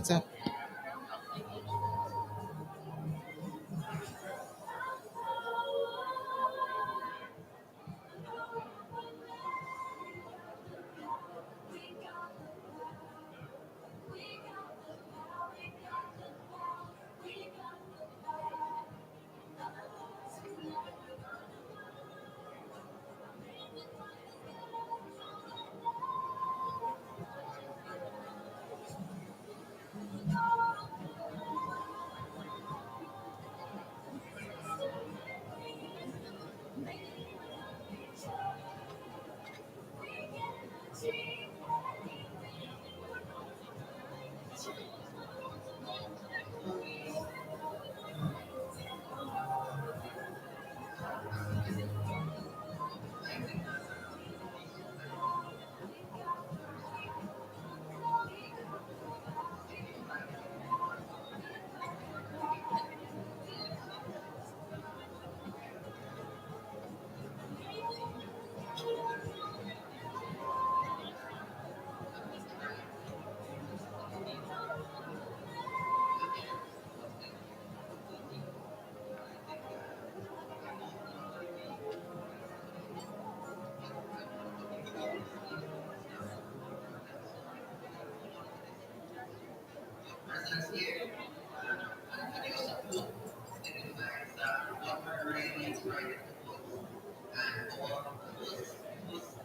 It's a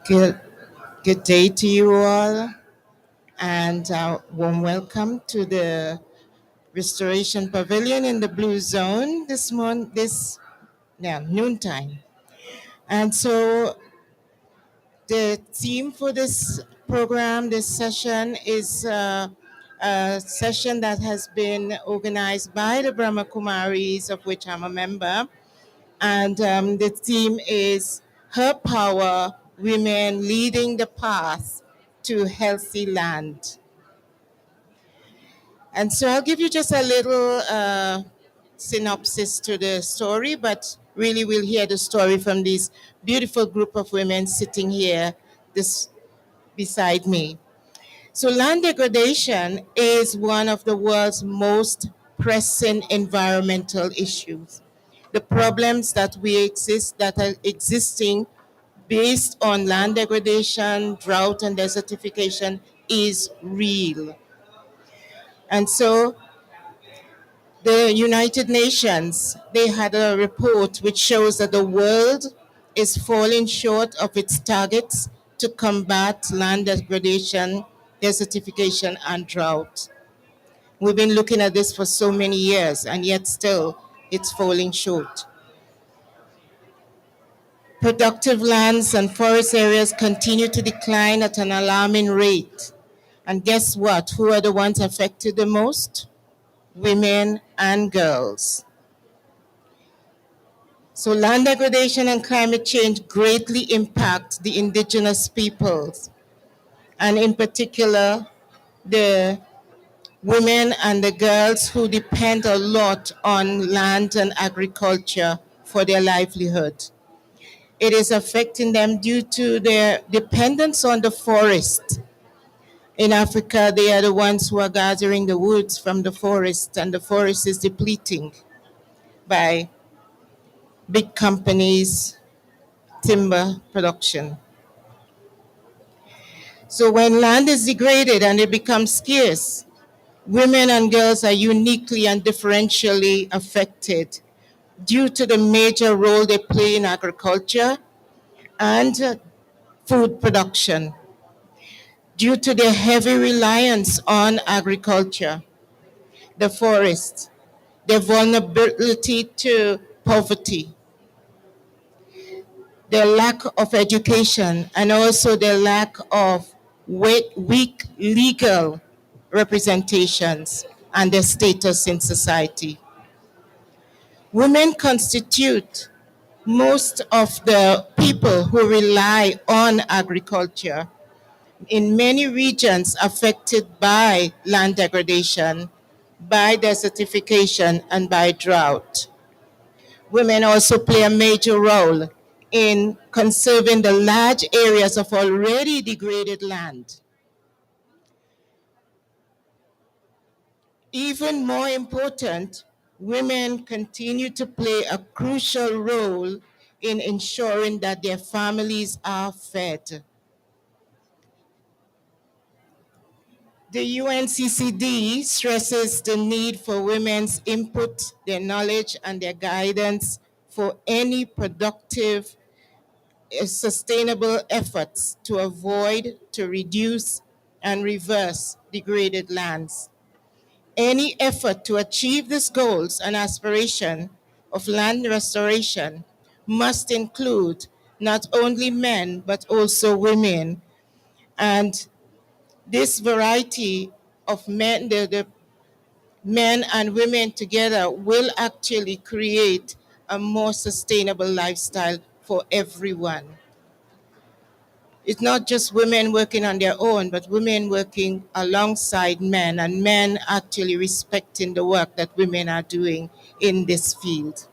good, good day to you all, and warm welcome to the Restoration Pavilion in the Blue Zone noontime. And so the theme for this program, this session, is a session that has been organized by the Brahma Kumaris, of which I'm a member. And the theme is Her Power, Women Leading the Path to Healthy Land. And so I'll give you just a little synopsis to the story, but really we'll hear the story from this beautiful group of women sitting here beside me. So land degradation is one of the world's most pressing environmental issues. The problems that are existing based on land degradation, drought, and desertification is real. And so the United Nations, they had a report which shows that the world is falling short of its targets to combat land degradation, desertification, and drought. We've been looking at this for so many years, and yet still it's falling short. Productive lands and forest areas continue to decline at an alarming rate. And guess what? Who are the ones affected the most? Women and girls. So land degradation and climate change greatly impact the indigenous peoples, and in particular, the women and the girls who depend a lot on land and agriculture for their livelihood. It is affecting them due to their dependence on the forest. In Africa, they are the ones who are gathering the woods from the forest, and the forest is depleting by big companies, timber production. So when land is degraded and it becomes scarce, women and girls are uniquely and differentially affected due to the major role they play in agriculture and food production. Due to their heavy reliance on agriculture, the forest, their vulnerability to poverty, their lack of education, and also their lack of weak legal representations and their status in society. Women constitute most of the people who rely on agriculture in many regions affected by land degradation, by desertification, and by drought. Women also play a major role in conserving the large areas of already degraded land. Even more important, women continue to play a crucial role in ensuring that their families are fed. The UNCCD stresses the need for women's input, their knowledge, and their guidance for any productive, sustainable efforts to avoid, to reduce, and reverse degraded lands. Any effort to achieve these goals and aspiration of land restoration must include not only men, but also women. And this variety of men, the men and women together will actually create a more sustainable lifestyle for everyone. It's not just women working on their own, but women working alongside men and men actually respecting the work that women are doing in this field.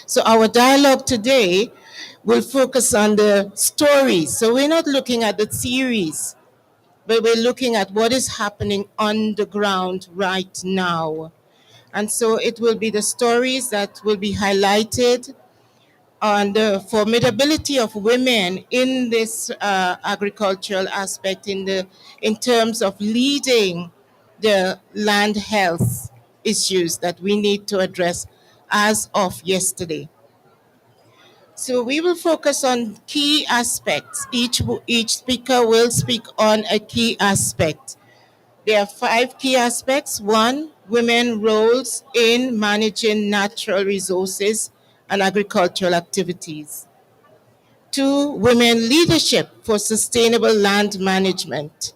So our dialogue today will focus on the stories. So we're not looking at the theories, but we're looking at what is happening on the ground right now. And so it will be the stories that will be highlighted on the formidability of women in this agricultural aspect in terms of leading the land health issues that we need to address as of yesterday. So we will focus on key aspects. Each speaker will speak on a key aspect. There are 5 key aspects. 1, women roles in managing natural resources and agricultural activities. 2, women leadership for sustainable land management.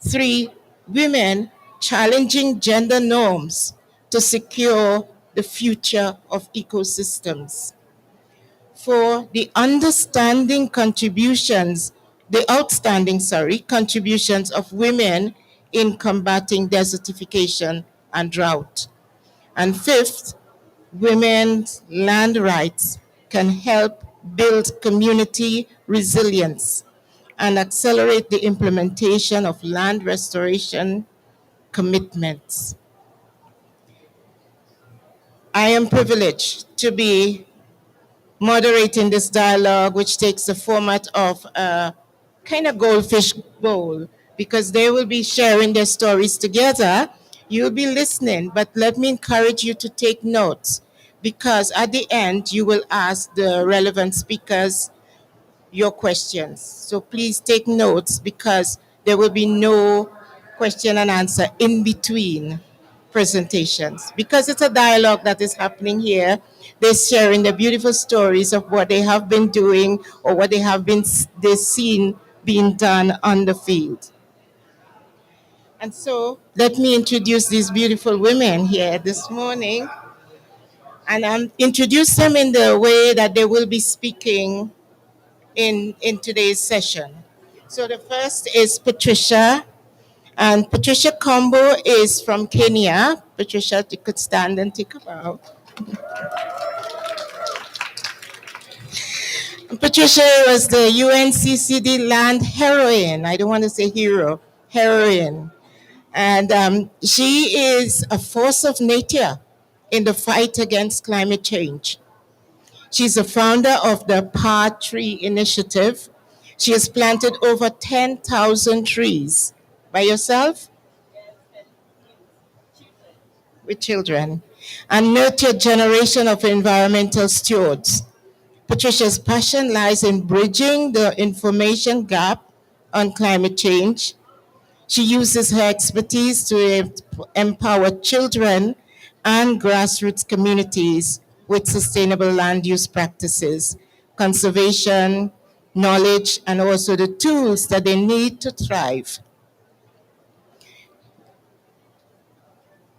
3, women challenging gender norms to secure the future of ecosystems. 4, the outstanding contributions of women in combating desertification and drought. And 5th, women's land rights can help build community resilience and accelerate the implementation of land restoration commitments. I am privileged to be moderating this dialogue, which takes the format of a kind of Goldfish Bowl, because they will be sharing their stories together. You'll be listening, but let me encourage you to take notes, because at the end, you will ask the relevant speakers your questions. So please take notes, because there will be no question and answer in between presentations, because it's a dialogue that is happening here. They're sharing the beautiful stories of what they have been doing or what they've seen being done on the field. And so let me introduce these beautiful women here this morning, and introduce them in the way that they will be speaking in today's session. So the first is Patricia, and Patricia Combo is from Kenya. Patricia, you could stand and take a bow. Patricia was the UNCCD land heroine. I don't want to say hero, heroine. And she is a force of nature in the fight against climate change. She's the founder of the Tree Initiative. She has planted over 10,000 trees by yourself, with children, and nurtured generation of environmental stewards. Patricia's passion lies in bridging the information gap on climate change. She uses her expertise to empower children and grassroots communities with sustainable land use practices, conservation, knowledge, and also the tools that they need to thrive.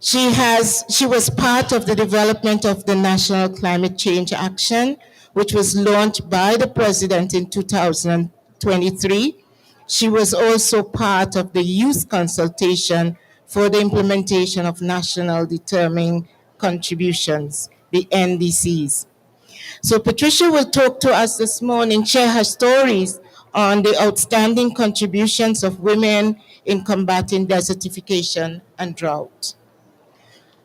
She was part of the development of the National Climate Change Action, which was launched by the President in 2023. She was also part of the youth consultation for the implementation of National Determining Contributions, the NDCs. So Patricia will talk to us this morning, share her stories on the outstanding contributions of women in combating desertification and drought.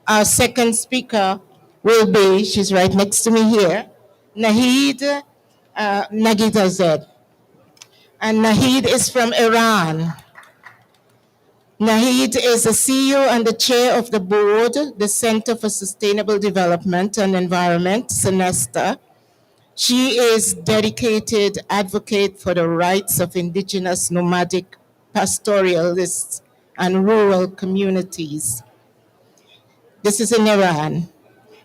Our second speaker will be, she's right next to me here, Nahid Nagita Zed. And Nahid is from Iran. Nahid is the CEO and the chair of the board, the Center for Sustainable Development and Environment, Senesta. She is dedicated advocate for the rights of indigenous nomadic pastoralists and rural communities. This is in Iran.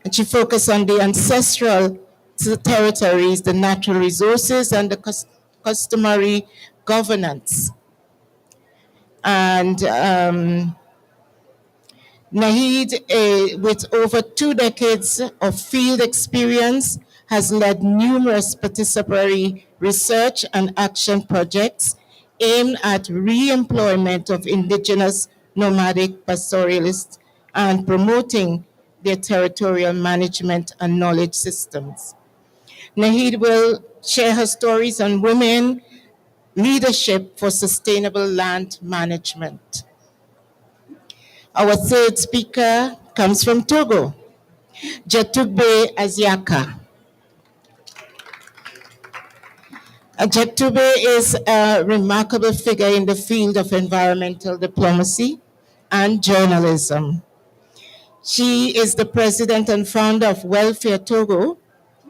And she focused on the ancestral territories, the natural resources, and the customary governance. And Nahid, with over 2 decades of field experience, has led numerous participatory research and action projects aimed at re-employment of indigenous nomadic pastoralists and promoting their territorial management and knowledge systems. Nahid will share her stories on women leadership for sustainable land management. Our third speaker comes from Togo, Jetube Aziaka. Jetube is a remarkable figure in the field of environmental diplomacy and journalism. She is the president and founder of Welfare Togo,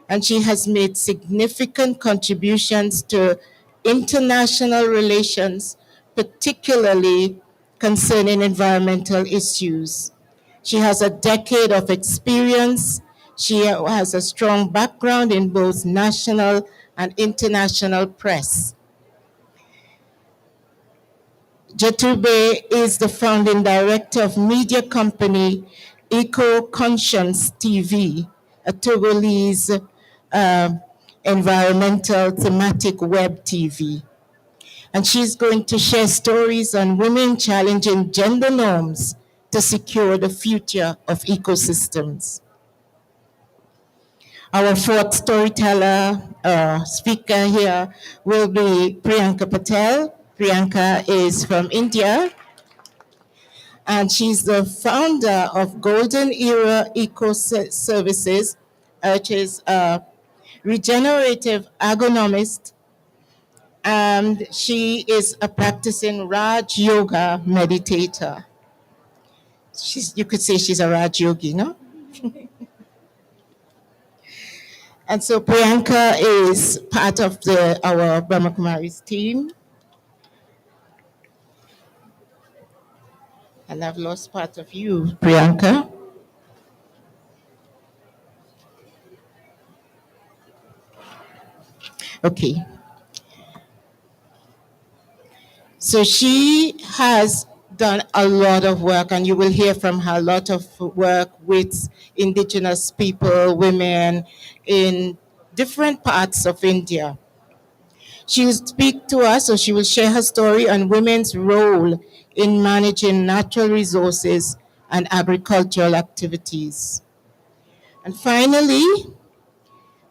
and she has made significant contributions to international relations, particularly concerning environmental issues. She has a decade of experience. She has a strong background in both national and international press. Jetube is the founding director of media company Eco Conscience TV, a Togolese environmental thematic web TV. And she's going to share stories on women challenging gender norms to secure the future of ecosystems. Our fourth storyteller, speaker here will be Priyanka Patel. Priyanka is from India, and she's the founder of Golden Era Eco Services, which is a regenerative agronomist, and she is a practicing Raj Yoga meditator. You could say she's a Raj Yogi, no? And so Priyanka is part of our Brahma Kumaris team. And I've lost part of you, Priyanka. Okay. So she has done a lot of work, and you will hear from her a lot of work with indigenous people, women in different parts of India. She will speak to us, or she will share her story on women's role in managing natural resources and agricultural activities. And finally,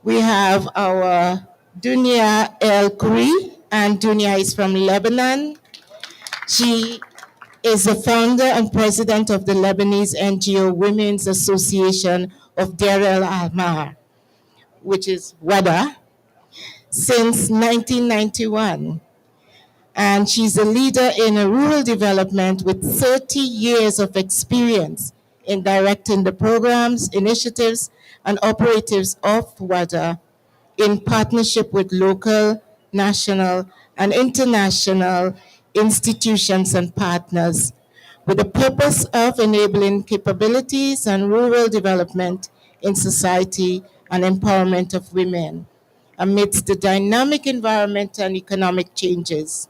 we have our Dunia El Khoury, and Dunia is from Lebanon. She is the founder and president of the Lebanese NGO Women's Association of Deir el Ahmar, which is WADA, since 1991. And she's a leader in rural development with 30 years of experience in directing the programs, initiatives, and operatives of WADA in partnership with local, national, and international institutions and partners, with the purpose of enabling capabilities and rural development in society and empowerment of women amidst the dynamic environment and economic changes.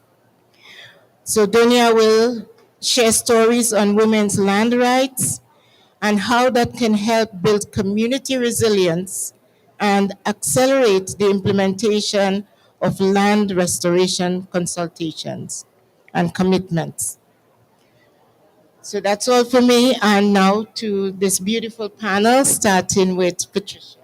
So Donia will share stories on women's land rights and how that can help build community resilience and accelerate the implementation of land restoration consultations and commitments. So that's all for me, and now to this beautiful panel, starting with Patricia.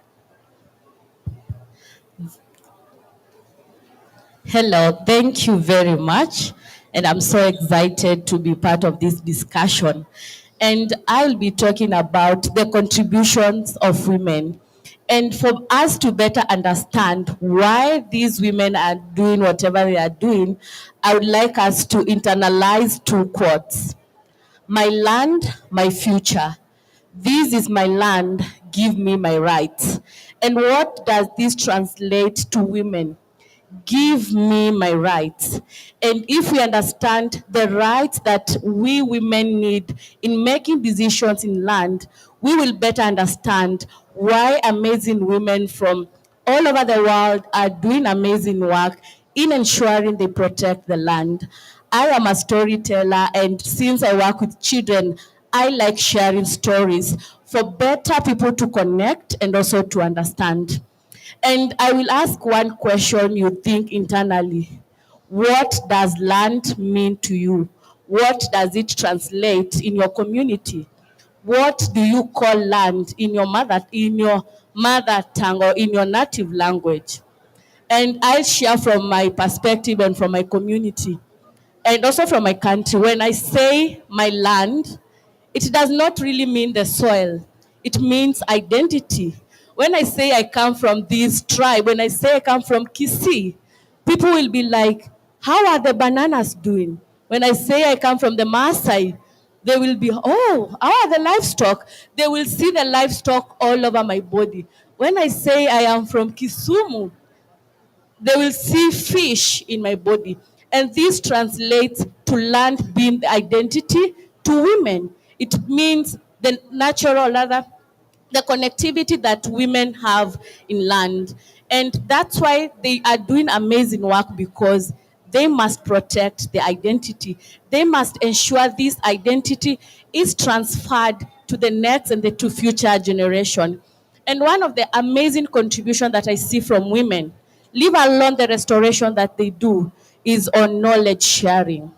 Hello, thank you very much. And I'm so excited to be part of this discussion. And I'll be talking about the contributions of women. And for us to better understand why these women are doing whatever they are doing, I would like us to internalize two quotes: my land, my future. This is my land, give me my rights. And what does this translate to women? Give me my rights. And if we understand the rights that we women need in making decisions in land, we will better understand why amazing women from all over the world are doing amazing work in ensuring they protect the land. I am a storyteller, and since I work with children, I like sharing stories for better people to connect and also to understand. And I will ask one question you think internally. What does land mean to you? What does it translate in your community? What do you call land in your mother tongue or in your native language? And I'll share from my perspective and from my community and also from my country. When I say my land, it does not really mean the soil. It means identity. When I say I come from this tribe, when I say I come from Kisii, people will be like, how are the bananas doing? When I say I come from the Maasai, they will be, oh, how are the livestock? They will see the livestock all over my body. When I say I am from Kisumu, they will see fish in my body. And this translates to land being the identity to women. It means the natural, rather, the connectivity that women have in land. And that's why they are doing amazing work, because they must protect the identity. They must ensure this identity is transferred to the next and the to future generation. And one of the amazing contributions that I see from women, leave alone the restoration that they do, is on knowledge sharing.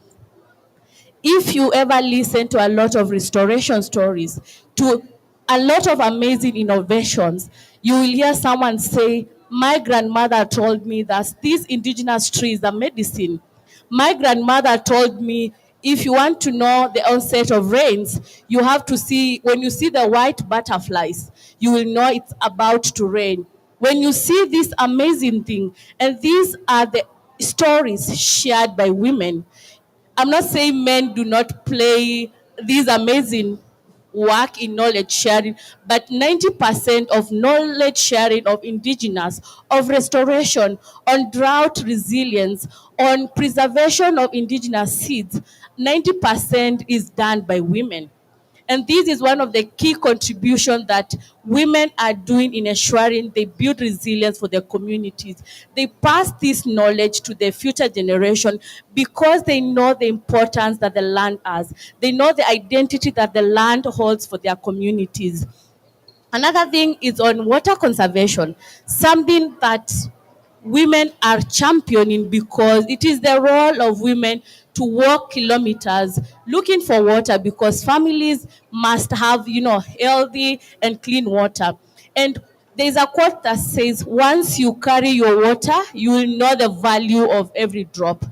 If you ever listen to a lot of restoration stories, to a lot of amazing innovations, you will hear someone say, my grandmother told me that these indigenous trees are medicine. My grandmother told me, if you want to know the onset of rains, you have to see, when you see the white butterflies, you will know it's about to rain. When you see this amazing thing, and these are the stories shared by women. I'm not saying men do not play these amazing work in knowledge sharing, but 90% of knowledge sharing of indigenous, of restoration, on drought resilience, on preservation of indigenous seeds, 90% is done by women. And this is one of the key contributions that women are doing in ensuring they build resilience for their communities. They pass this knowledge to their future generation because they know the importance that the land has. They know the identity that the land holds for their communities. Another thing is on water conservation, something that women are championing, because it is the role of women to walk kilometers looking for water, because families must have, healthy and clean water. And there's a quote that says, once you carry your water, you will know the value of every drop.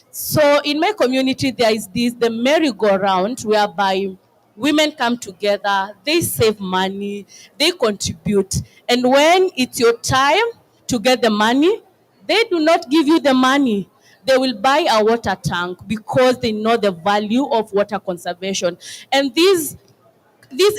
So in my community, there is the merry-go-round, whereby women come together, they save money, they contribute. And when it's your time to get the money, they do not give you the money. They will buy a water tank because they know the value of water conservation. And this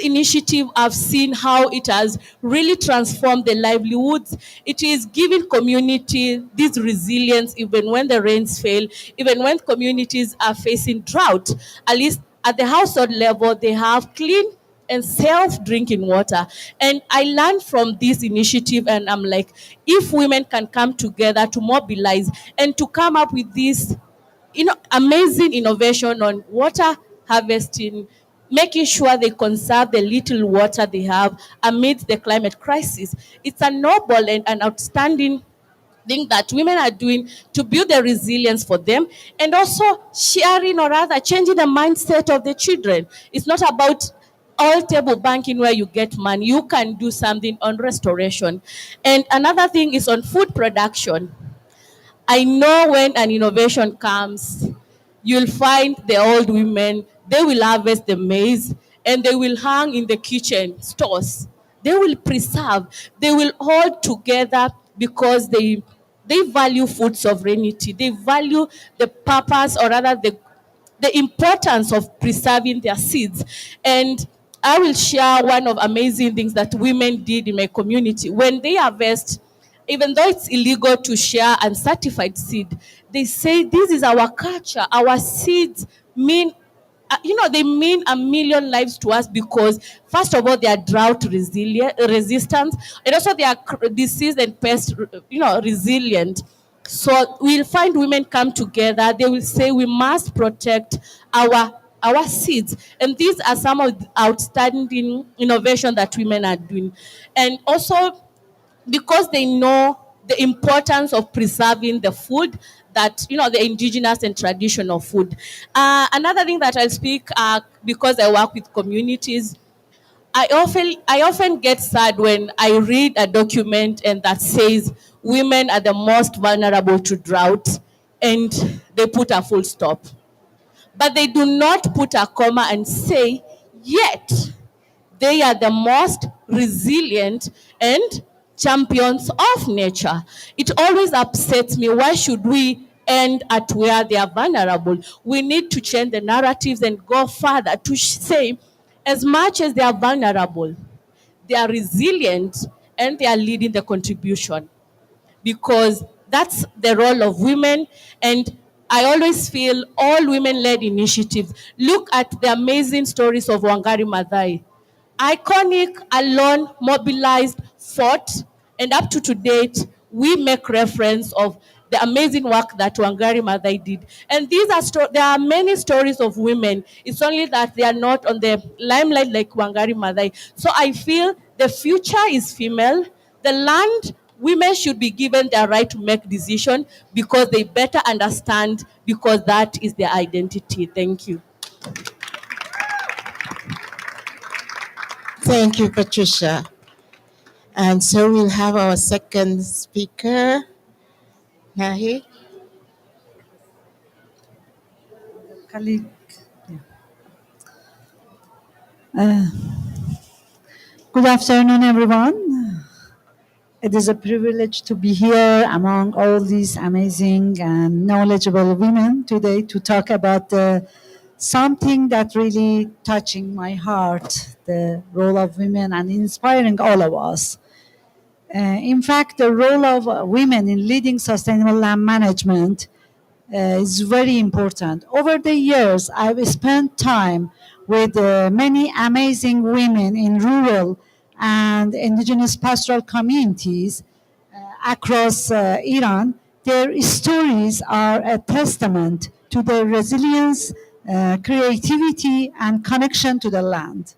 initiative, I've seen how it has really transformed the livelihoods. It is giving community this resilience even when the rains fail, even when communities are facing drought. At least at the household level, they have clean and self drinking water. And I learned from this initiative, and I'm like, if women can come together to mobilize and to come up with this amazing innovation on water harvesting, making sure they conserve the little water they have amidst the climate crisis. It's a noble and an outstanding thing that women are doing to build the resilience for them, and also sharing, or rather changing the mindset of the children. It's not about all table banking where you get money. You can do something on restoration. And another thing is on food production. I know when an innovation comes, you'll find the old women, they will harvest the maize and they will hang in the kitchen stores. They will preserve, they will hold together because they value food sovereignty. They value the purpose, or rather the importance of preserving their seeds. And I will share one of amazing things that women did in my community. When they harvest, even though it's illegal to share uncertified seed, they say this is our culture. Our seeds mean, they mean a million lives to us because, first of all, they are drought resistant, and also they are disease and pest, resilient. So we'll find women come together. They will say we must protect our seeds, and these are some of the outstanding innovation that women are doing, and also because they know the importance of preserving the food that the indigenous and traditional food. Another thing that I'll speak, because I work with communities, I often get sad when I read a document and that says women are the most vulnerable to drought, and they put a full stop, but they do not put a comma and say yet they are the most resilient and champions of nature. It always upsets me. Why should we end at where they are vulnerable? We need to change the narratives and go further to say, as much as they are vulnerable, they are resilient and they are leading the contribution, because that's the role of women. And I always feel all women-led initiatives. Look at the amazing stories of Wangari Maathai. Iconic, alone, mobilized, fought, and up to date, we make reference of the amazing work that Wangari Maathai did. And there are many stories of women. It's only that they are not on the limelight like Wangari Maathai. So I feel the future is female. The land, women should be given their right to make decisions because they better understand, because that is their identity. Thank you. Thank you, Patricia. And so we'll have our second speaker, Nahi. Colleague. Uh, Good afternoon, everyone. It is a privilege to be here among all these amazing and knowledgeable women today to talk about something that really touching my heart, the role of women and inspiring all of us. In fact, the role of women in leading sustainable land management is very important. Over the years, I've spent time with many amazing women in rural and indigenous pastoral communities across Iran. Their stories are a testament to their resilience, creativity, and connection to the land.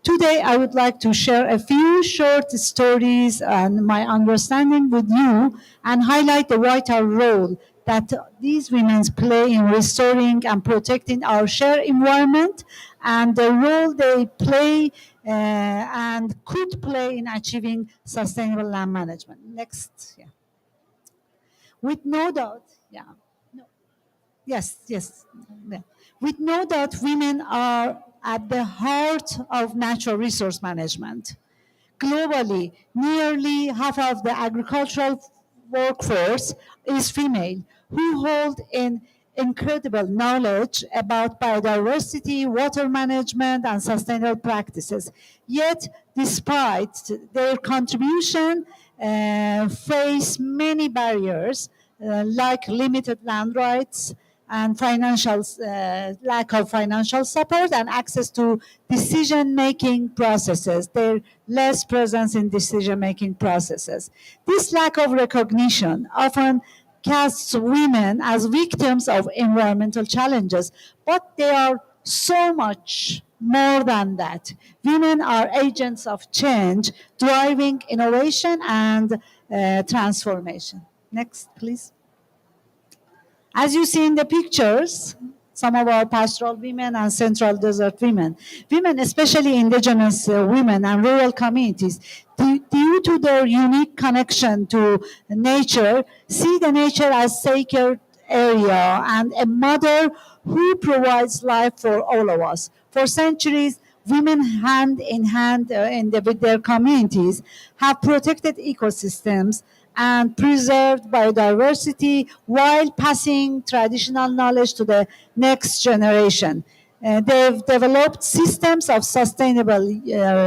Today, I would like to share a few short stories and my understanding with you and highlight the vital role that these women play in restoring and protecting our shared environment and the role they play and could play in achieving sustainable land management. Next, yeah. With no doubt, yeah. Yes, yes. Yeah. With no doubt, women are at the heart of natural resource management. Globally, nearly half of the agricultural workforce is female, who hold an incredible knowledge about biodiversity, water management, and sustainable practices. Yet, despite their contribution, face many barriers like limited land rights, and financial lack of financial support and access to decision-making processes. Their less presence in decision-making processes. This lack of recognition often casts women as victims of environmental challenges, but they are so much more than that. Women are agents of change, driving innovation and transformation. Next, please. As you see in the pictures, some of our pastoral women and central desert women. Women, especially indigenous women and rural communities, due to their unique connection to nature, see the nature as sacred area and a mother who provides life for all of us. For centuries, women hand in hand with their communities have protected ecosystems and preserved biodiversity while passing traditional knowledge to the next generation. They've developed systems of sustainable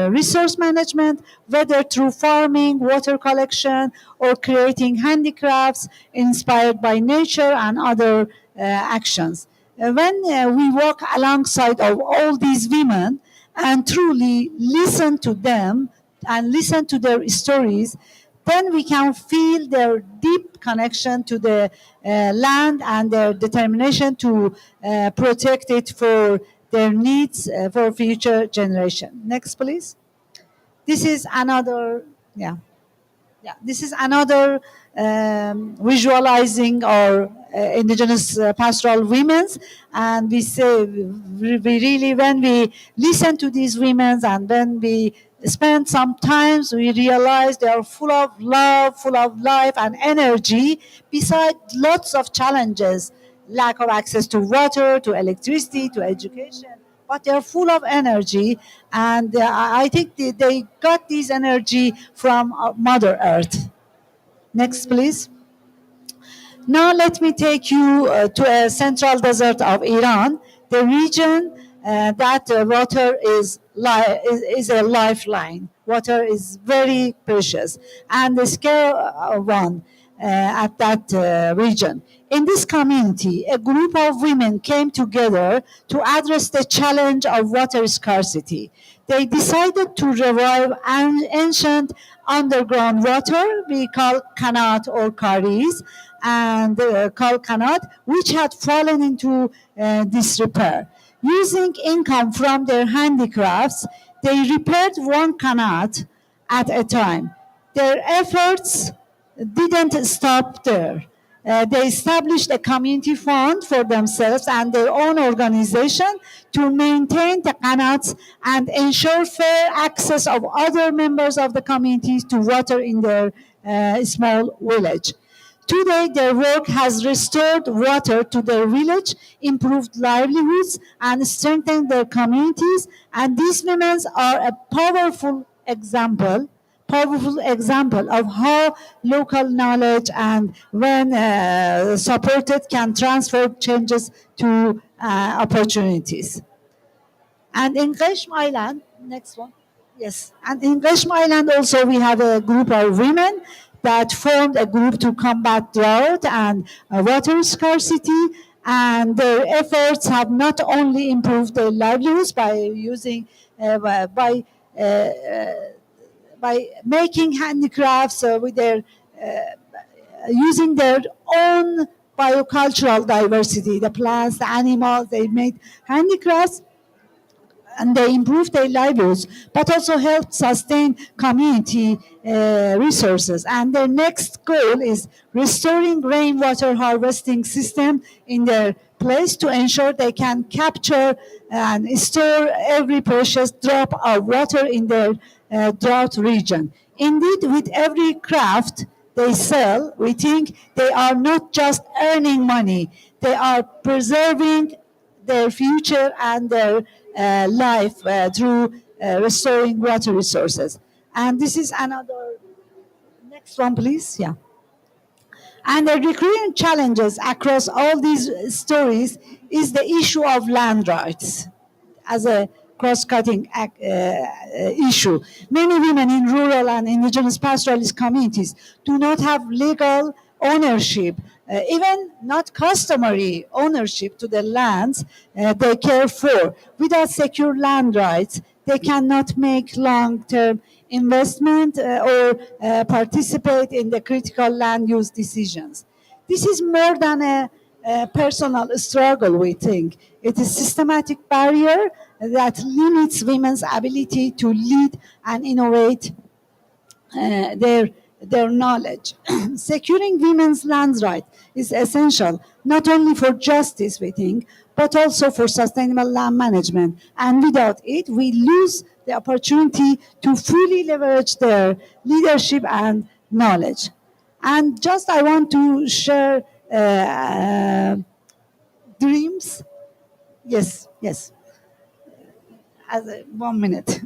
resource management, whether through farming, water collection, or creating handicrafts inspired by nature and other actions. When we walk alongside of all these women and truly listen to them and listen to their stories, then we can feel their deep connection to the land and their determination to protect it for their needs for future generation. Next, please. This is another, yeah. Yeah, this is another visualizing our indigenous pastoral women's, and we say we really, when we listen to these women's and when we spend some times, we realize they are full of love, full of life and energy, beside lots of challenges, lack of access to water, to electricity, to education, but they're full of energy, and I think they got this energy from Mother Earth. Next, please. Now let me take you to a central desert of Iran, the region that water is a lifeline. Water is very precious and the scare one at that region. In this community, a group of women came together to address the challenge of water scarcity. They decided to revive an ancient underground water we call kanat or karis, and called kanat, which had fallen into disrepair. Using income from their handicrafts, they repaired one kanat at a time. Their efforts didn't stop there. They established a community fund for themselves and their own organization to maintain the qanats and ensure fair access of other members of the community to water in their small village. Today, their work has restored water to their village, improved livelihoods, and strengthened their communities. And these women are a powerful example of how local knowledge and when supported can transfer changes to opportunities. And in Gresham Island, next one. Yes, and in Gresham Island also we have a group of women that formed a group to combat drought and water scarcity. And their efforts have not only improved their livelihoods by using by making handicrafts with their using their own biocultural diversity, the plants, the animals. They made handicrafts and they improved their livelihoods, but also helped sustain community resources. And their next goal is restoring rainwater harvesting system in their place to ensure they can capture and store every precious drop of water in their drought region. Indeed, with every craft they sell, we think they are not just earning money, they are preserving their future and their life through restoring water resources. And this is another, next one please, yeah. And the recurring challenges across all these stories is the issue of land rights as a cross-cutting issue. Many women in rural and indigenous pastoralist communities do not have legal ownership, even not customary ownership to the lands they care for. Without secure land rights, they cannot make long-term investment or participate in the critical land use decisions. This is more than a personal struggle, we think. It is a systematic barrier that limits women's ability to lead and innovate their knowledge. Securing women's land rights is essential, not only for justice, we think, but also for sustainable land management. And without it, we lose the opportunity to fully leverage their leadership and knowledge. And just I want to share dreams. Yes, yes. 1 minute.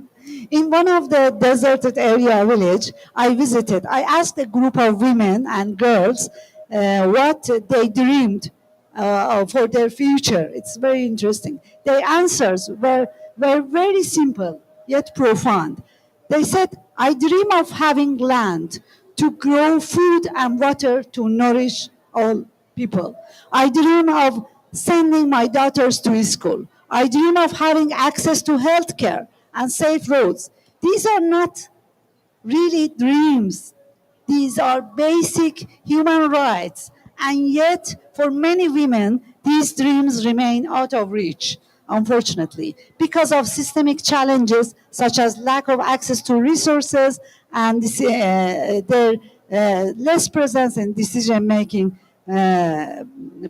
In one of the deserted area village I visited, I asked a group of women and girls what they dreamed for their future. It's very interesting. Their answers were very simple yet profound. They said, I dream of having land to grow food and water to nourish all people. I dream of sending my daughters to school. I dream of having access to healthcare and safe roads. These are not really dreams. These are basic human rights. And yet, for many women, these dreams remain out of reach, unfortunately, because of systemic challenges such as lack of access to resources and their less presence in decision making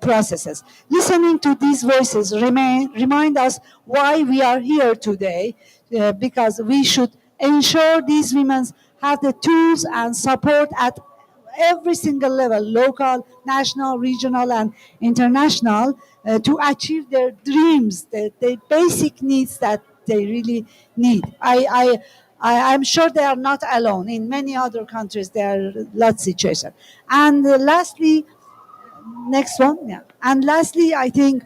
processes. Listening to these voices remind us why we are here today, because we should ensure these women have the tools and support at every single level, local, national, regional, and international, to achieve their dreams, the basic needs that they really need. I'm sure they are not alone. In many other countries, there are lots of situations. And lastly, next one, yeah. And lastly, I think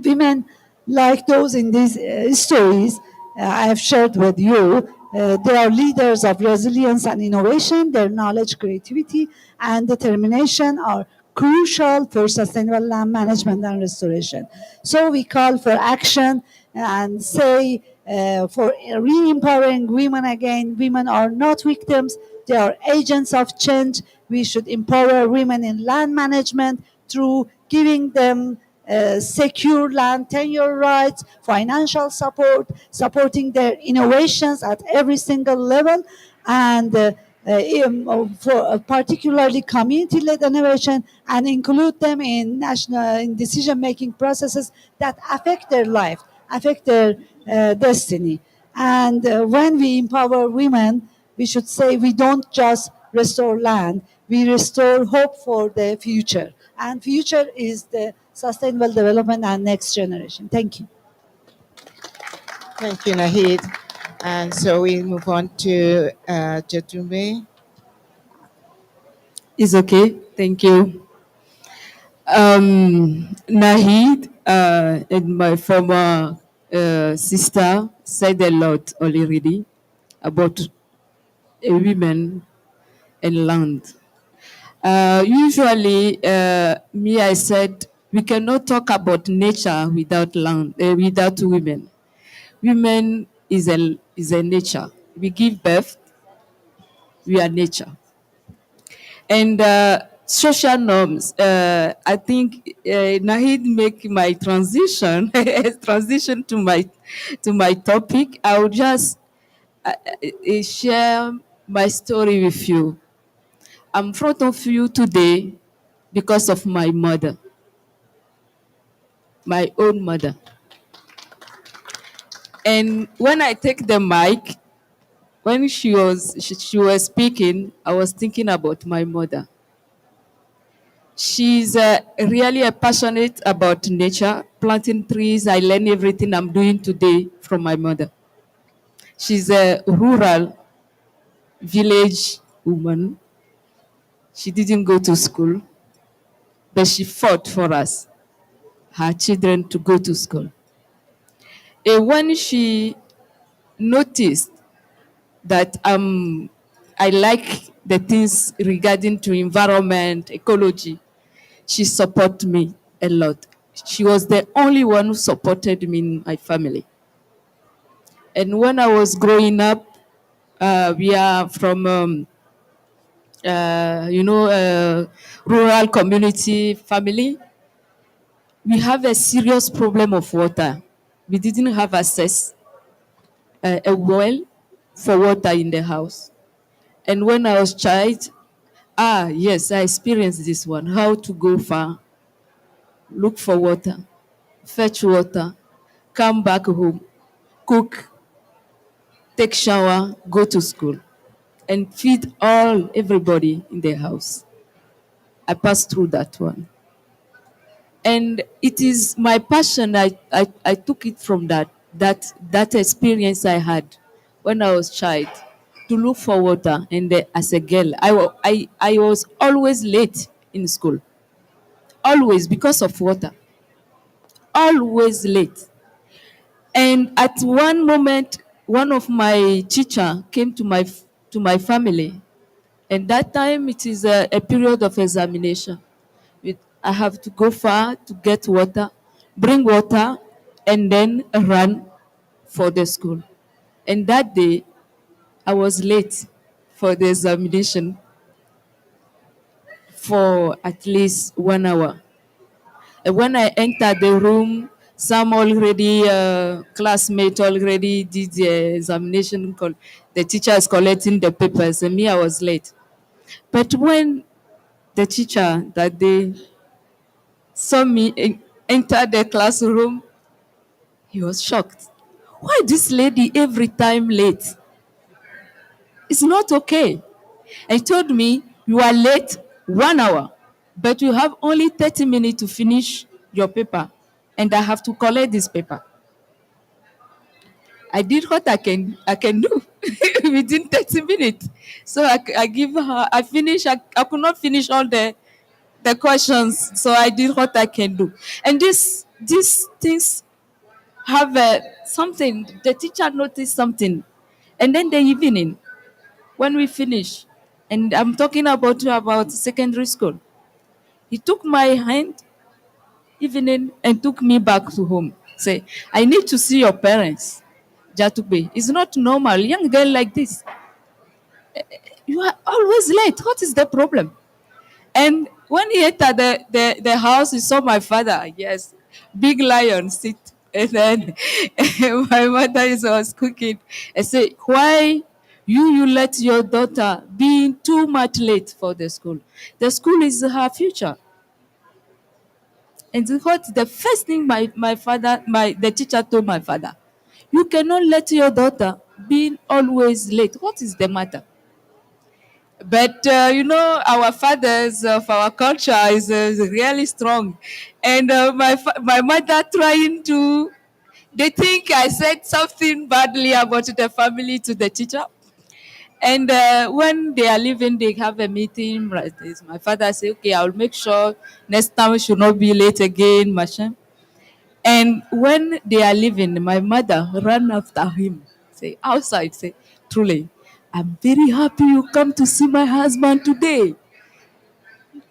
women like those in these stories I have shared with you, they are leaders of resilience and innovation. Their knowledge, creativity, and determination are crucial for sustainable land management and restoration. So we call for action and say for re-empowering women again. Women are not victims, they are agents of change. We should empower women in land management through giving them secure land tenure rights, financial support, supporting their innovations at every single level, and for particularly community-led innovation, and include them in national in decision-making processes that affect their life, affect their destiny. And when we empower women, we should say we don't just restore land, we restore hope for the future. And future is the sustainable development and next generation. Thank you. Thank you, Nahid. And so we move on to Jatumbe. It's okay. Thank you. Nahid and my former sister said a lot already about women and land. Usually, me, I said, we cannot talk about nature without land, without women. Women is a nature. We give birth, we are nature. And social norms. I think Nahid make my transition transition to my topic. I will just share my story with you. I'm in front of you today because of my mother, my own mother. And when I take the mic, when she was speaking, I was thinking about my mother. She's really passionate about nature, planting trees. I learn everything I'm doing today from my mother. She's a rural village woman. She didn't go to school, but she fought for us, her children, to go to school. And when she noticed that I like the things regarding to environment, ecology, she supported me a lot. She was the only one who supported me in my family. And when I was growing up, we are from, rural community family. We have a serious problem of water. We didn't have access a well for water in the house. And when I was child, yes, I experienced this one, how to go far, look for water, fetch water, come back home, cook, take shower, go to school, and feed everybody in the house. I passed through that one. And it is my passion. I took it from that experience I had when I was child to look for water. And as a girl, I was always late in school, always because of water, always late. And at one moment, one of my teacher came to my family, and that time it is a period of examination. I have to go far to get water, bring water, and then run for the school. And that day, I was late for the examination for at least 1 hour. And when I entered the room, some already classmates already did the examination. The teacher is collecting the papers, and me, I was late. But when the teacher that day saw me enter the classroom, he was shocked. Why this lady every time late? It's not okay. And he told me, you are late 1 hour, but you have only 30 minutes to finish your paper, and I have to collect this paper. I did what I can do within 30 minutes. So I give her, I finish, I could not finish all the questions. So I did what I can do. And these things have something, the teacher noticed something. And then the evening, when we finish, and I'm talking about secondary school, he took my hand evening and took me back to home. Say, I need to see your parents. Jatube, it's not normal. Young girl like this, you are always late. What is the problem? And when he entered the house, he saw my father. Yes, big lion sit. And then my mother was cooking. I said, why you let your daughter be too much late for the school? The school is her future. And what the first thing the teacher told my father, you cannot let your daughter be always late. What is the matter? But our fathers of our culture is really strong, and my mother trying to. They think I said something badly about the family to the teacher, and when they are leaving, they have a meeting. Right, my father say, "Okay, I will make sure next time we should not be late again, Masha." And when they are leaving, my mother ran after him, say outside, say, truly, I'm very happy you come to see my husband today.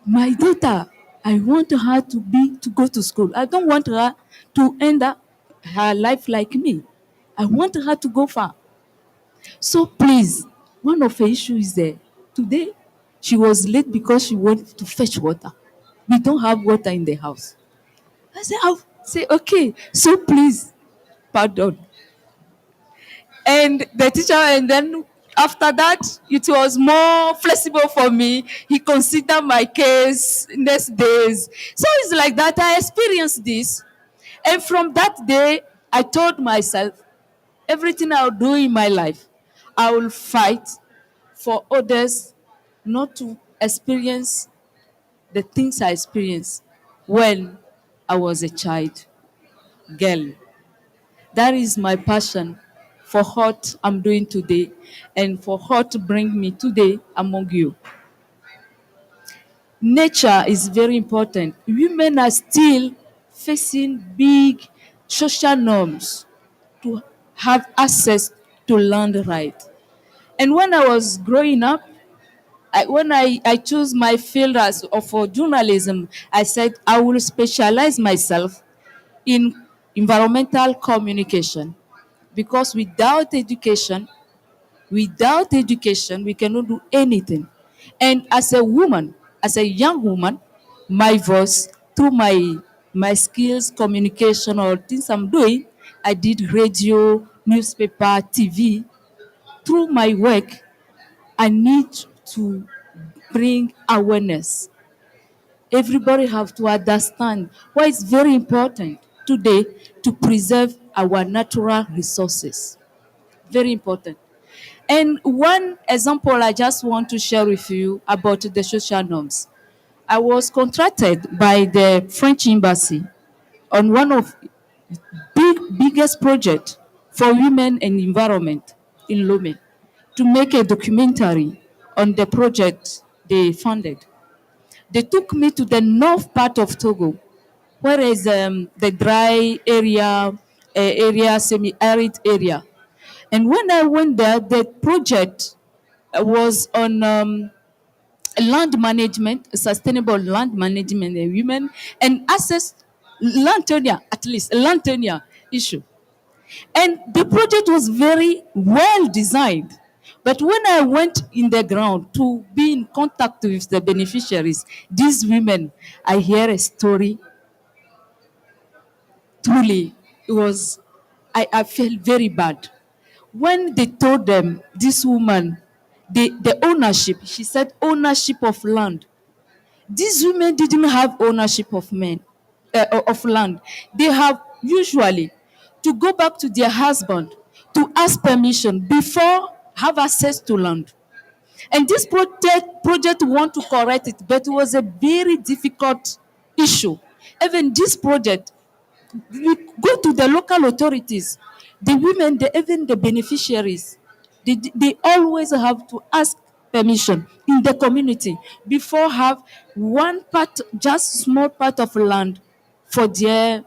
My daughter, I want her to go to school. I don't want her to end up her life like me. I want her to go far. So please, one of the issues is there. Today, she was late because she wanted to fetch water. We don't have water in the house. I said, I'll say, okay, so please, pardon. And the teacher, and then after that, it was more flexible for me. He considered my case next days. So it's like that. I experienced this. And from that day, I told myself, everything I'll do in my life, I will fight for others not to experience the things I experienced when I was a child, girl. That is my passion for what I'm doing today and for what to bring me today among you. Nature is very important. Women are still facing big social norms to have access to land right. And when I was growing up, when I chose my field as for journalism, I said I will specialize myself in environmental communication because without education, we cannot do anything. And as a woman, as a young woman, my voice through my skills, communication, or things I'm doing, I did radio, newspaper, TV. Through my work, I need to bring awareness. Everybody have to understand why it's very important today to preserve our natural resources. Very important. And one example I just want to share with you about the social norms. I was contracted by the French embassy on one of biggest project for women and environment in Lome to make a documentary on the project they funded. They took me to the north part of Togo, where is the dry area, semi-arid area. And when I went there, the project was on land management, sustainable land management and women, and access land tenure, at least land tenure issue. And the project was very well designed. But when I went in the ground to be in contact with the beneficiaries, these women, I hear a story. Truly, it was, I felt very bad. When they told them, this woman, the ownership, she said ownership of land. These women didn't have ownership of of land. They have usually to go back to their husband to ask permission before have access to land. And this project want to correct it, but it was a very difficult issue. Even this project, we go to the local authorities, the women, even the beneficiaries, they always have to ask permission in the community before have one part, just small part of land for their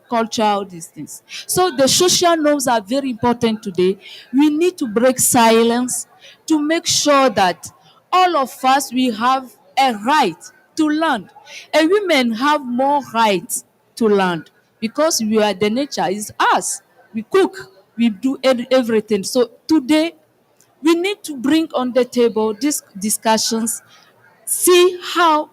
culture, all these things. So the social norms are very important today. We need to break silence to make sure that all of us, we have a right to land. And women have more rights to land because we are, the nature is us. We cook, we do everything. So today, we need to bring on the table these discussions, see how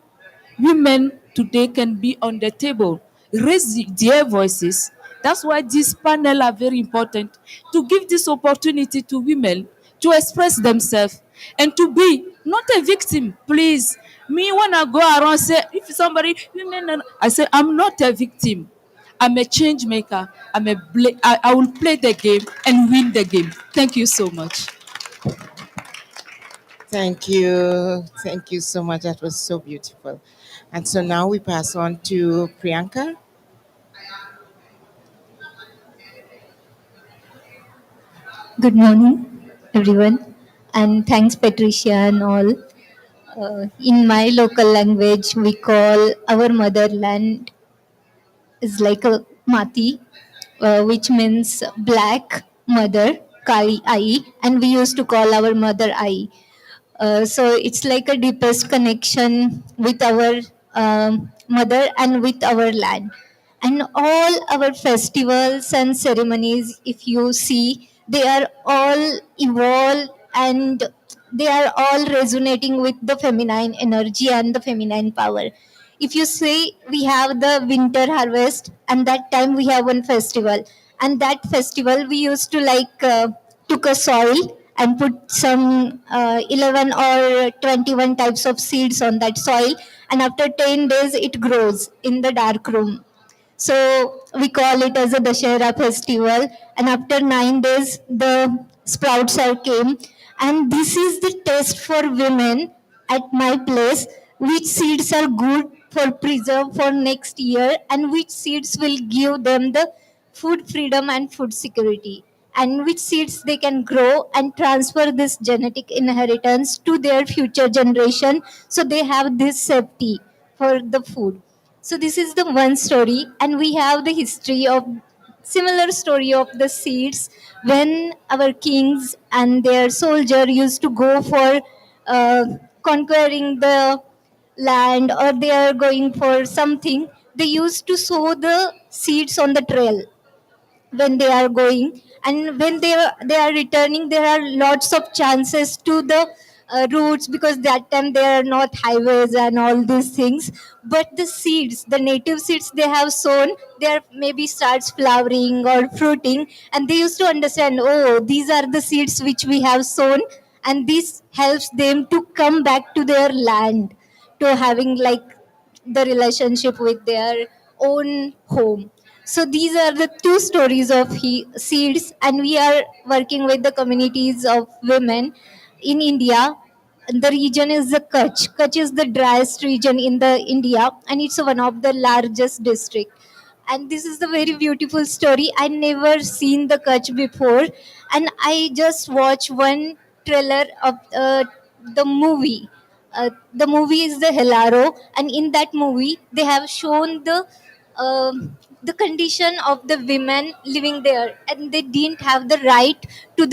women today can be on the table, raise their voices. That's why this panel are very important, to give this opportunity to women to express themselves and to be not a victim. Please, me when I go around say, if somebody women, I say I'm not a victim. I'm a change maker. I will play the game and win the game. Thank you so much. Thank you. Thank you so much. That was so beautiful. And so now we pass on to Priyanka. Good morning, everyone, and thanks, Patricia, and all. In my local language, we call our motherland is like a mati, which means black mother, Kali Ai, and we used to call our mother Ai. So it's like a deepest connection with our mother and with our land. And all our festivals and ceremonies, if you see, they are all evolved and they are all resonating with the feminine energy and the feminine power. If you see, we have the winter harvest, and that time we have one festival, and that festival we used to took a soil and put some 11 or 21 types of seeds on that soil, and after 10 days it grows in the dark room. So we call it as a Dashera festival. And after 9 days, the sprouts are came. And this is the test for women at my place, which seeds are good for preserve for next year and which seeds will give them the food freedom and food security, and which seeds they can grow and transfer this genetic inheritance to their future generation, so they have this safety for the food. So this is the one story, and we have the history of similar story of the seeds when our kings and their soldier used to go for uh, conquering the land, or they are going for something. They used to sow the seeds on the trail when they are going, and when they are returning, there are lots of chances to the routes, because that time there are not highways and all these things. But the seeds, the native seeds they have sown, there maybe starts flowering or fruiting, and they used to understand, oh, these are the seeds which we have sown, and this helps them to come back to their land, to having like the relationship with their own home. So these are the two stories of seeds, and we are working with the communities of women in India. The region is the Kutch. Kutch is the driest region in the India, and it's one of the largest district. And this is the very beautiful story. I never seen the Kutch before, and I just watched one trailer of the movie. The movie is the Helaro, and in that movie they have shown the condition of the women living there, and they didn't have the right to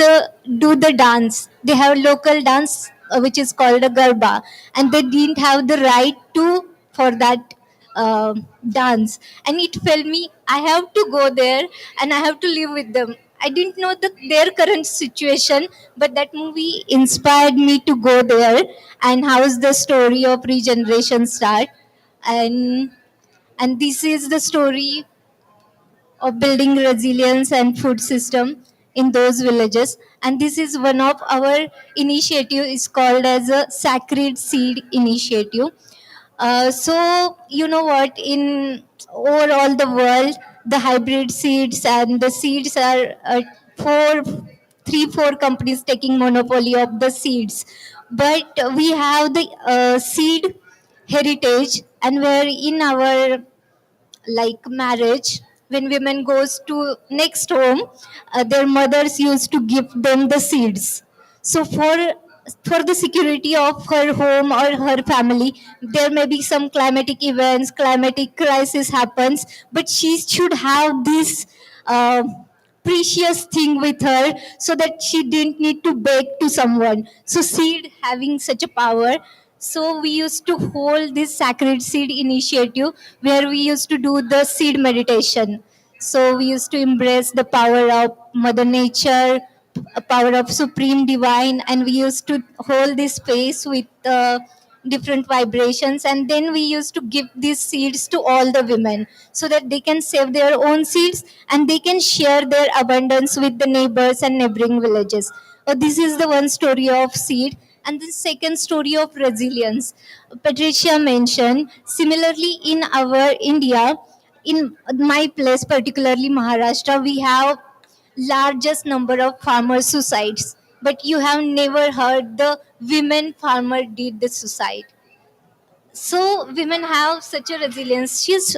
do the dance. They have local dance which is called a garba, and they didn't have the right to for that dance. And it felt me I have to go there and I have to live with them. I didn't know their current situation, but that movie inspired me to go there. And how's the story of regeneration start? And this is the story of building resilience and food system in those villages. And this is one of our initiative is called as a sacred seed initiative. So you know what, in overall the world, the hybrid seeds and the seeds are four, three, four companies taking monopoly of the seeds. But we have the seed heritage, and where in our like marriage, when women goes to next home, their mothers used to give them the seeds. So for the security of her home or her family, there may be some climatic events, climatic crisis happens, but she should have this uh, precious thing with her, so that she didn't need to beg to someone. So seed having such a power. So we used to hold this sacred seed initiative, where we used to do the seed meditation. So we used to embrace the power of Mother Nature, a power of Supreme Divine, and we used to hold this space with different vibrations. And then we used to give these seeds to all the women, so that they can save their own seeds and they can share their abundance with the neighbors and neighboring villages. This is the one story of seed. And the second story of resilience, Patricia mentioned. Similarly, in our India, in my place, particularly Maharashtra, we have largest number of farmer suicides. But you have never heard the women farmer did the suicide. So women have such a resilience. She's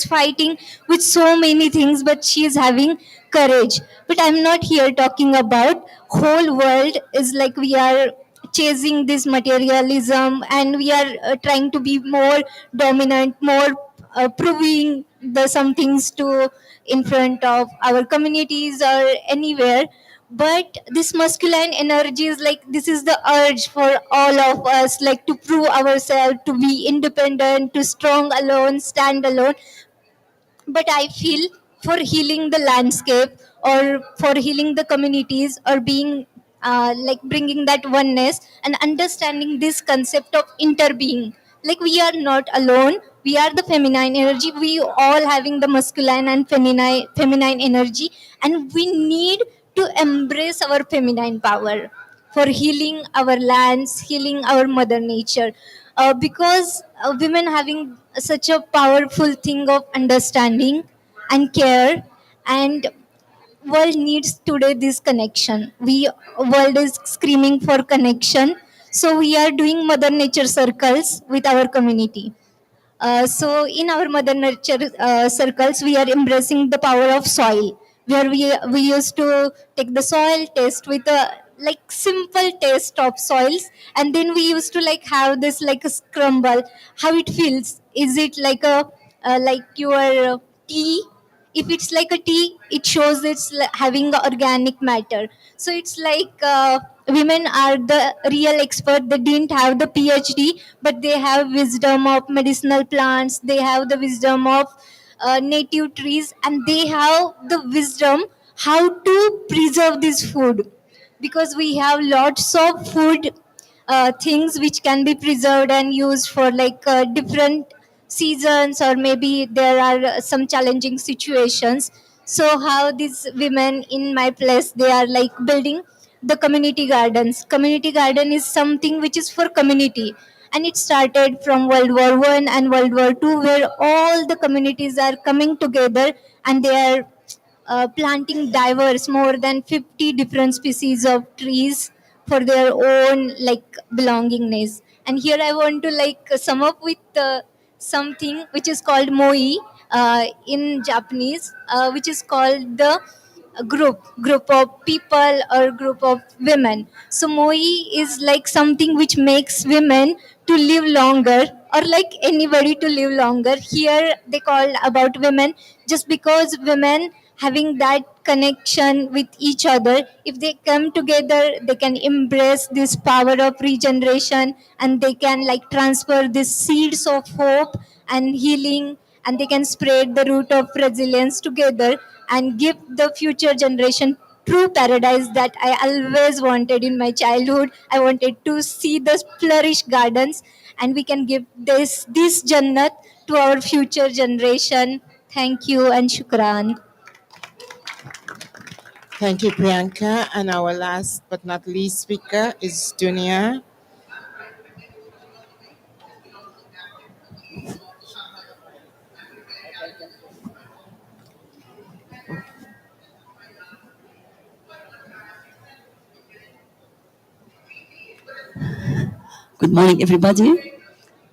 fighting with so many things, but she is having courage. But I'm not here talking about whole world is like we are chasing this materialism, and we are trying to be more dominant, more proving the some things to in front of our communities or anywhere. But this masculine energy is like this is the urge for all of us, like to prove ourselves, to be independent, to strong alone, stand alone. But I feel for healing the landscape, or for healing the communities, or being like bringing that oneness and understanding this concept of interbeing, like we are not alone, we are the feminine energy, we all having the masculine and feminine energy, and we need to embrace our feminine power for healing our lands, healing our mother nature. Because women having such a powerful thing of understanding and care, and world needs today this connection. We world is screaming for connection, so we are doing mother nature circles with our community. So in our mother nature circles, we are embracing the power of soil, where we used to take the soil test with a like simple test of soils, and then we used to like have this like a scramble, how it feels. Is it like your tea? If it's like a tea, it shows it's having organic matter. So it's like women are the real expert. They didn't have the PhD, but they have wisdom of medicinal plants, they have the wisdom of native trees, and they have the wisdom how to preserve this food. Because we have lots of food things which can be preserved and used for like different seasons, or maybe there are some challenging situations. So how these women in my place, they are like building the community gardens. Community garden is something which is for community, And it started from World War One and World War Two, where all the communities are coming together and they are planting diverse more than 50 different species of trees for their own like belongingness. And here I want to like sum up with something which is called moi in Japanese, which is called the group of people or group of women. So moi is like something which makes women to live longer, or like anybody to live longer. Here they call about women just because women having that connection with each other, if they come together they can embrace this power of regeneration, and they can like transfer these seeds of hope and healing, and they can spread the root of resilience together and give the future generation true paradise that I always wanted in my childhood. I wanted to see the flourish gardens, and we can give this jannat to our future generation. Thank you and shukran. Thank you, Priyanka. And our last but not least speaker is Dunia. Good morning, everybody.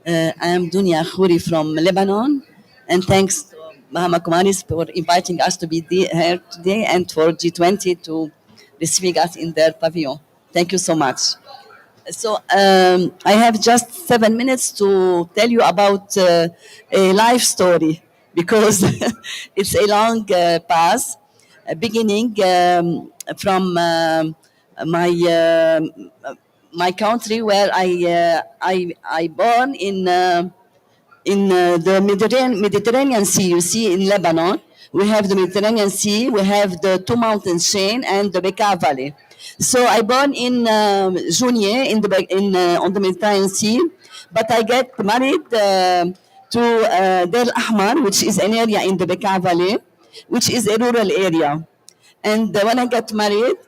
I am Dunia Khouri from Lebanon, and thanks to Mahama Kumaris for inviting us to be here today and for G20 to receiving us in their pavilion. Thank you so much. So I have just 7 minutes to tell you about a life story because it's a long path, beginning from my my country where I born in the Mediterranean Sea. You see, in Lebanon, we have the Mediterranean Sea, we have the two mountain chain, and the Bekaa Valley. So I born in Jounieh on the Mediterranean Sea, but I get married to Del Ahmar, which is an area in the Bekaa Valley, which is a rural area. And when I got married,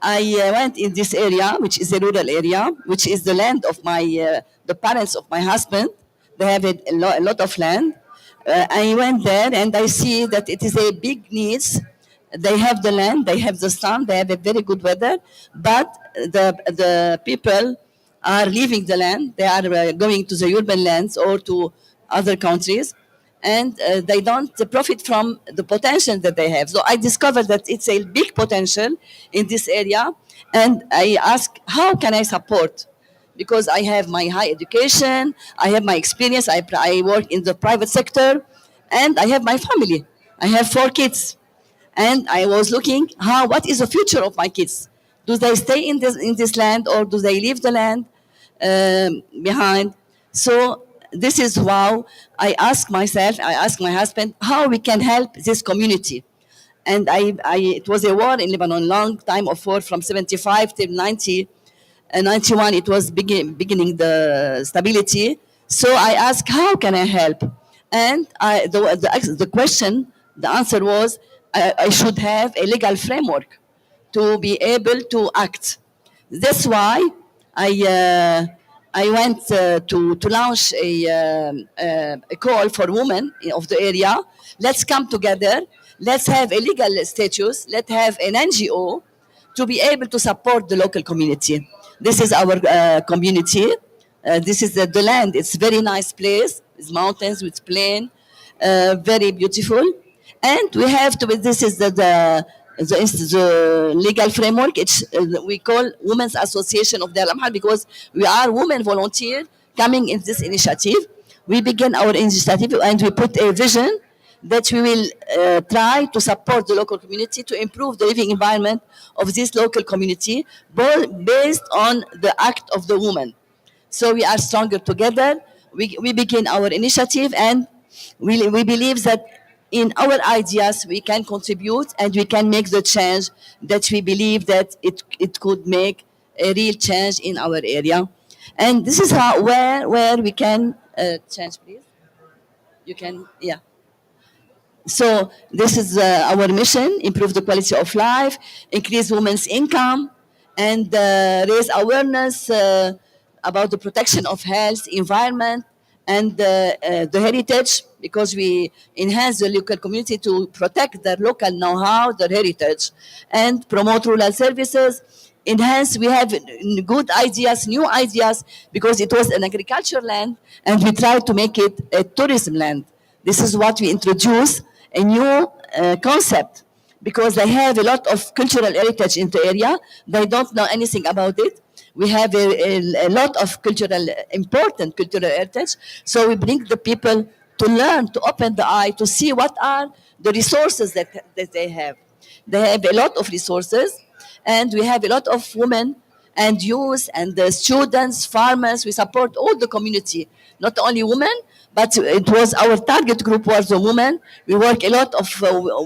I went in this area, which is a rural area, which is the land of the parents of my husband. They have a lot of land. I went there and I see that it is a big needs. They have the land, they have the sun, they have a very good weather, but the people are leaving the land. They are going to the urban lands or to other countries, and they don't profit from the potential that they have. So I discovered that it's a big potential in this area, and I asked, how can I support? Because I have my high education, I have my experience, I work in the private sector, and I have my family. I have 4 kids, and I was looking what is the future of my kids? Do they stay in this land or do they leave the land behind? So this is how I ask myself, I ask my husband, how we can help this community. And it was a war in Lebanon, long time of war from 75 till 90. 91, it was beginning the stability. So I asked, how can I help? And the question, the answer was, I should have a legal framework to be able to act. That's why I went to launch a call for women of the area. Let's come together. Let's have a legal status. Let's have an NGO to be able to support the local community. This is our community. This is the land. It's a very nice place. It's mountains, it's plain, very beautiful. And we have to, this is the legal framework. It's we call Women's Association of the Al-Amhar because we are women volunteer coming in this initiative. We begin our initiative and we put a vision that we will try to support the local community to improve the living environment of this local community, based on the act of the woman. So we are stronger together. We begin our initiative, and we believe that in our ideas we can contribute and we can make the change that we believe that it could make a real change in our area. And this is where we can change, please. You can, yeah. So this is our mission: improve the quality of life, increase women's income, and raise awareness about the protection of health, environment, and the heritage, because we enhance the local community to protect their local know-how, their heritage, and promote rural services. Enhance, we have good ideas, new ideas, because it was an agriculture land, and we try to make it a tourism land. This is what we introduce, a new concept, because they have a lot of cultural heritage in the area. They don't know anything about it. We have a lot of important cultural heritage. So we bring the people to learn, to open the eye, to see what are the resources that they have. They have a lot of resources, and we have a lot of women and youth and the students, farmers. We support all the community, not only women, but it was our target group was the women. We work a lot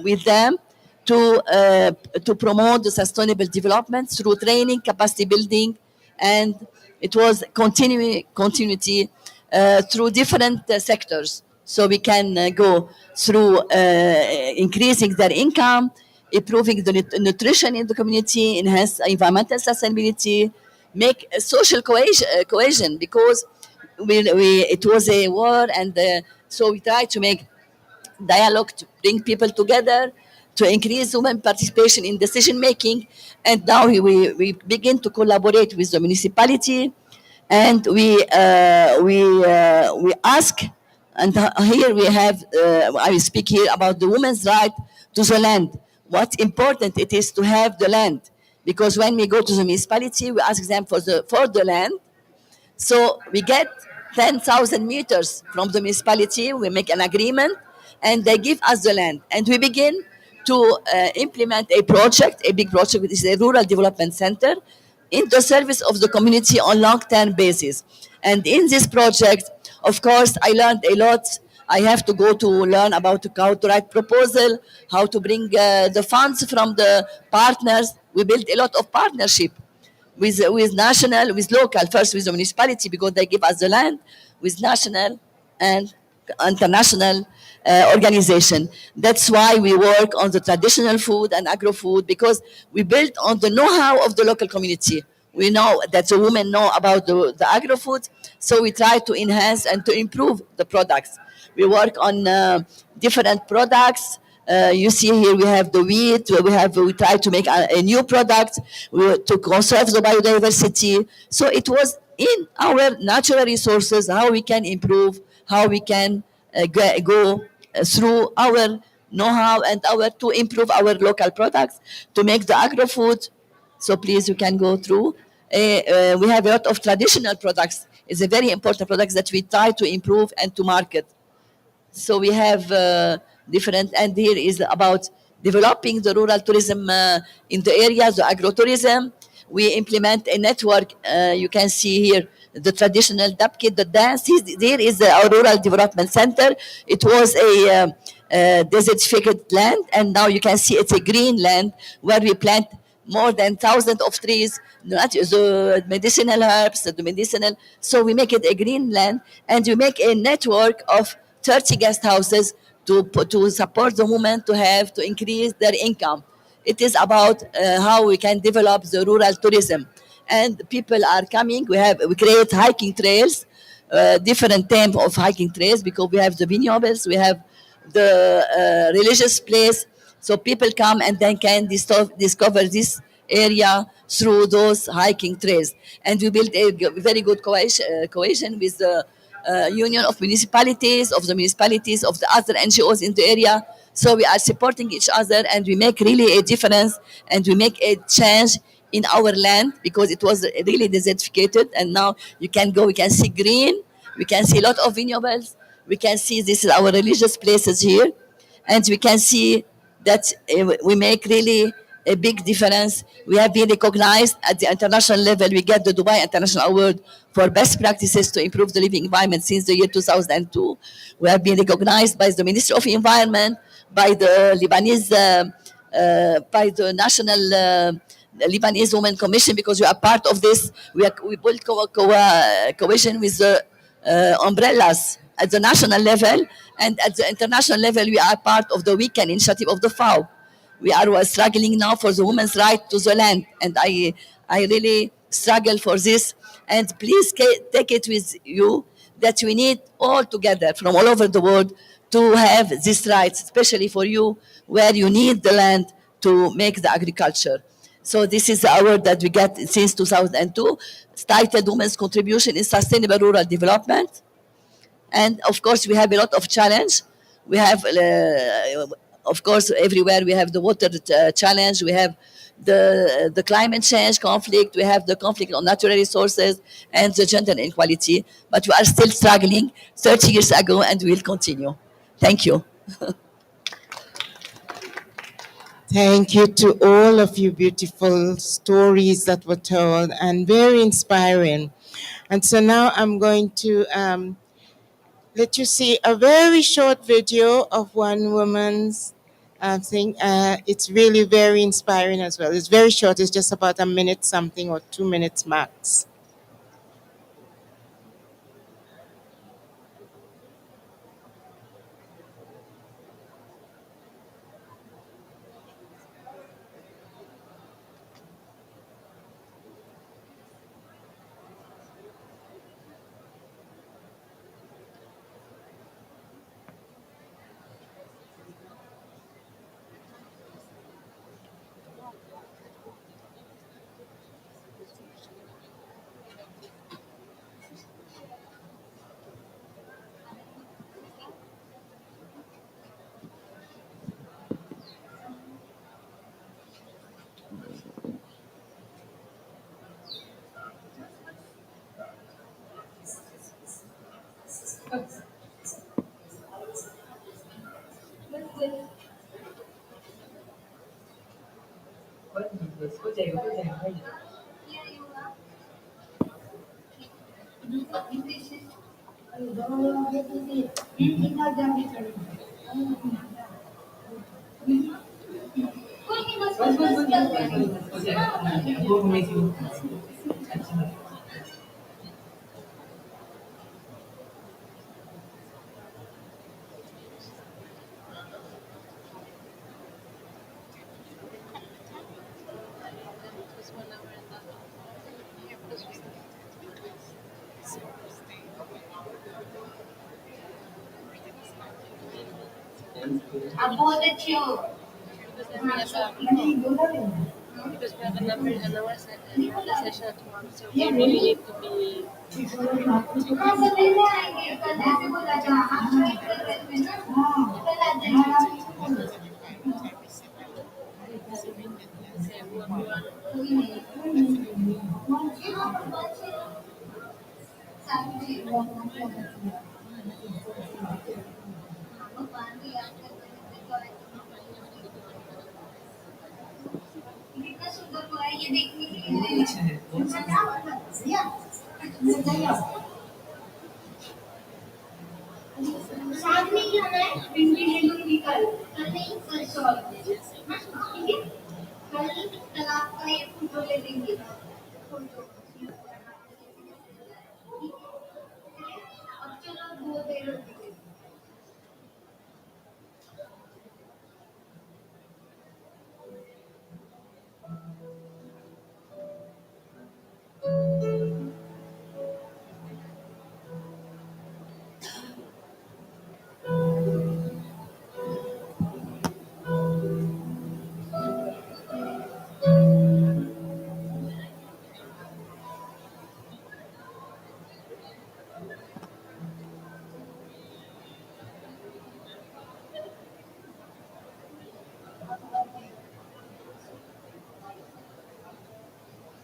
with them to promote the sustainable development through training, capacity building, and it was continuity through different sectors. So we can go through increasing their income, improving the nutrition in the community, enhance environmental sustainability, make a social cohesion, because it was a war, and so we try to make dialogue to bring people together, to increase women participation in decision making. And now we begin to collaborate with the municipality, and we ask, and here we have, I will speak here about the women's right to the land. What important it is to have the land, because when we go to the municipality, we ask them for the land. So we get 10,000 meters from the municipality. We make an agreement, and they give us the land. And we begin to implement a project, a big project, which is a rural development center, in the service of the community on long-term basis. And in this project, of course, I learned a lot. I have to go to learn about how to write proposal, how to bring the funds from the partners. We built a lot of partnership with national, with local, first with the municipality, because they give us the land, with national and international organization. That's why we work on the traditional food and agro-food, because we build on the know-how of the local community. We know that the women know about the agro-food, so we try to enhance and to improve the products. We work on different products. You see here we have the wheat. We try to make a new product to conserve the biodiversity. So it was in our natural resources how we can improve, how we can go through our know-how and to improve our local products, to make the agro-food. So please, you can go through. We have a lot of traditional products. It's a very important product that we try to improve and to market. So we have different, and here is about developing the rural tourism in the areas, the agrotourism. We implement a network. You can see here the traditional dabkit, the dance. There is our rural development center. It was a desertified land, and now you can see it's a green land where we plant more than thousands of trees, the medicinal herbs, the medicinal. So we make it a green land, and we make a network of 30 guest houses to support the women to increase their income. It is about how we can develop the rural tourism, and people are coming. We create hiking trails, different type of hiking trails, because we have the vignobles, we have the religious place, so people come and then can discover this area through those hiking trails. And we build a very good cohesion with the union of municipalities, of the other NGOs in the area. So we are supporting each other, and we make really a difference, and we make a change in our land, because it was really desertified. And now you can go, we can see green, we can see a lot of vignobles, we can see this is our religious places here, and we can see that we make really a big difference. We have been recognized at the international level. We get the Dubai International Award for best practices to improve the living environment since the year 2002. We have been recognized by the Ministry of Environment, by the Lebanese, by the National Lebanese Women Commission, because we are part of this. We build cohesion with the umbrellas at the national level, and at the international level, we are part of the weekend initiative of the FAO. We are struggling now for the women's right to the land, and I really struggle for this. And please take it with you that we need all together from all over the world to have these rights, especially for you where you need the land to make the agriculture. So this is the award that we get since 2002. It's titled Women's Contribution in Sustainable Rural Development. And of course, we have a lot of challenge. We have, of course, everywhere we have the water challenge. We have the climate change conflict. We have the conflict on natural resources and the gender inequality. But we are still struggling 30 years ago, and we will continue. Thank you. Thank you to all of you beautiful stories that were told and very inspiring. And so now I'm going to let you see a very short video of one woman's thing. It's really very inspiring as well. It's very short. It's just about a minute something or 2 minutes max.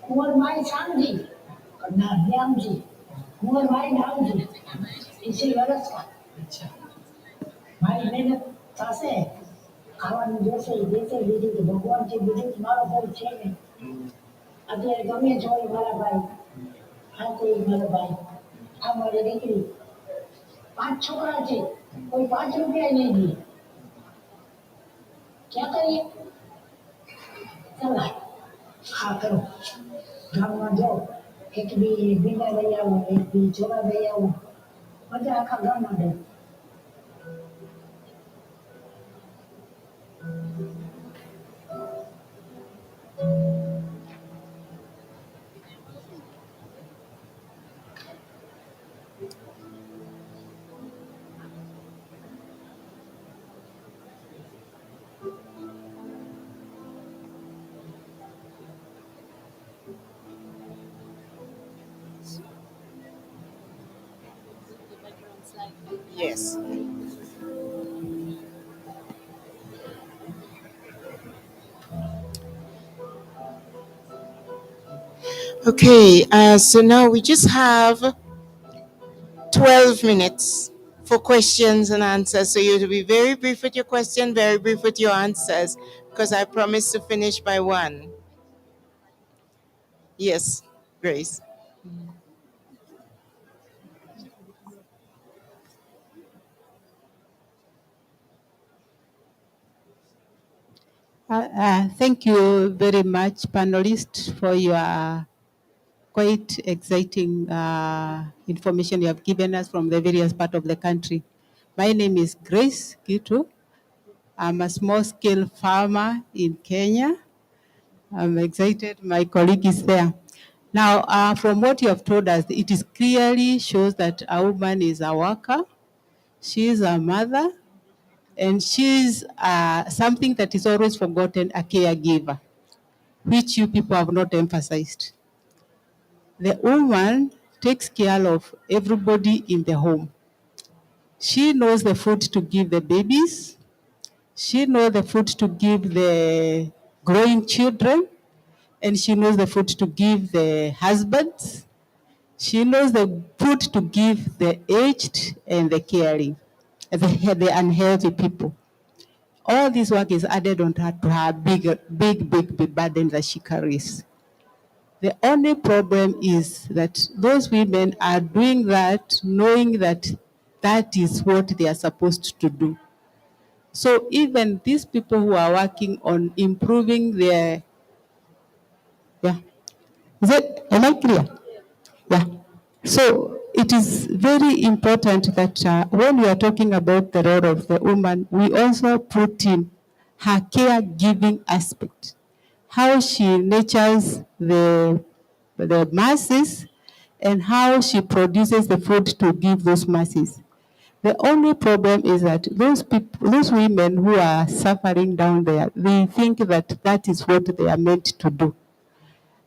Kuwan mai sanji, karena diamji, kuwan mai diamji, isi garas ka. Mai मेहनत सासे, kawan जैसे जैसे विधि के भगवान की विधि मारो बहुत छे ने. अरे गमे जोई मारा भाई, हाँ कोई मारा भाई, हमारे देखी, 5 छोकरा छे, कोई 5 रुपया नहीं दिए. क्या करिए? चला, हाँ करो. ગામમાં જાઓ એક બી ભીંડા લઈ આવો એક બી ચોળા લઈ આવો બધા આખા ગામમાં દે Yes. Okay, so now we just have 12 minutes for questions and answers. So you have to be very brief with your question, very brief with your answers, because I promised to finish by 1. Yes, Grace. Thank you very much, panelists, for your quite exciting information you have given us from the various parts of the country. My name is Grace Gitu. I'm a small-scale farmer in Kenya. I'm excited. My colleague is there. Now, from what you have told us, it is clearly shows that a woman is a worker, she is a mother, and she's something that is always forgotten, a caregiver, which you people have not emphasized. The woman takes care of everybody in the home. She knows the food to give the babies. She knows the food to give the growing children. And she knows the food to give the husbands. She knows the food to give the aged and the caring, the unhealthy people. All this work is added on her to her big burden that she carries. The only problem is that those women are doing that knowing that that is what they are supposed to do. So even these people who are working on improving their, yeah, am I clear? Yeah. So it is very important that when we are talking about the role of the woman, we also put in her caregiving aspect, how she nurtures the masses and how she produces the food to give those masses. The only problem is that those people, those women who are suffering down there, they think that that is what they are meant to do.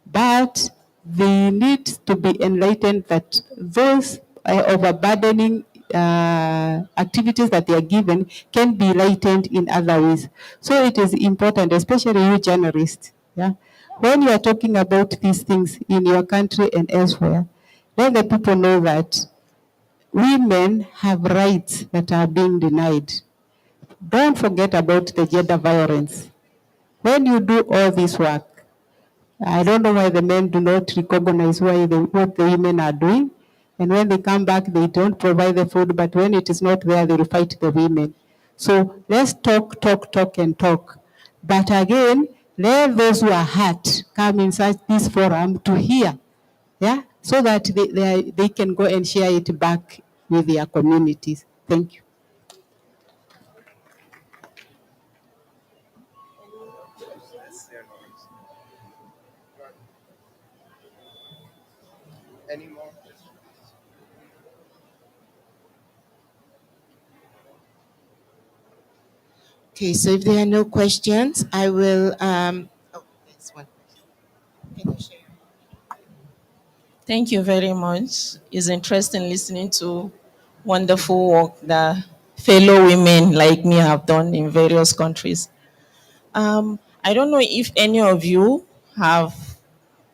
But they need to be enlightened that those overburdening activities that they are given can be lightened in other ways. So it is important, especially you journalists, yeah, when you are talking about these things in your country and elsewhere, let the people know that women have rights that are being denied. Don't forget about the gender violence. When you do all this work, I don't know why the men do not recognize what the women are doing. And when they come back, they don't provide the food, but when it is not there, they will fight the women. So let's talk, and talk. But again, let those who are hurt come inside this forum to hear, yeah, so that they can go and share it back with their communities. Thank you. Any more? Okay, so if there are no questions, I will. Oh, there's one. Can you share? Thank you very much. It's interesting listening to wonderful work that fellow women like me have done in various countries. I don't know if any of you have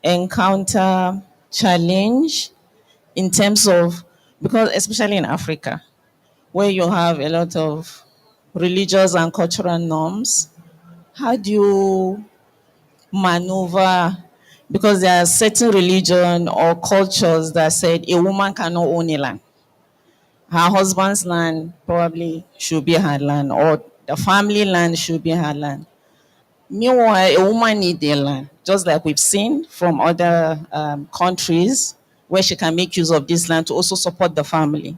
encountered challenge in terms of, because especially in Africa, where you have a lot of religious and cultural norms, how do you maneuver, because there are certain religion or cultures that said a woman cannot own a land. Her husband's land probably should be her land, or the family land should be her land. Meanwhile, a woman needs a land, just like we've seen from other countries where she can make use of this land to also support the family.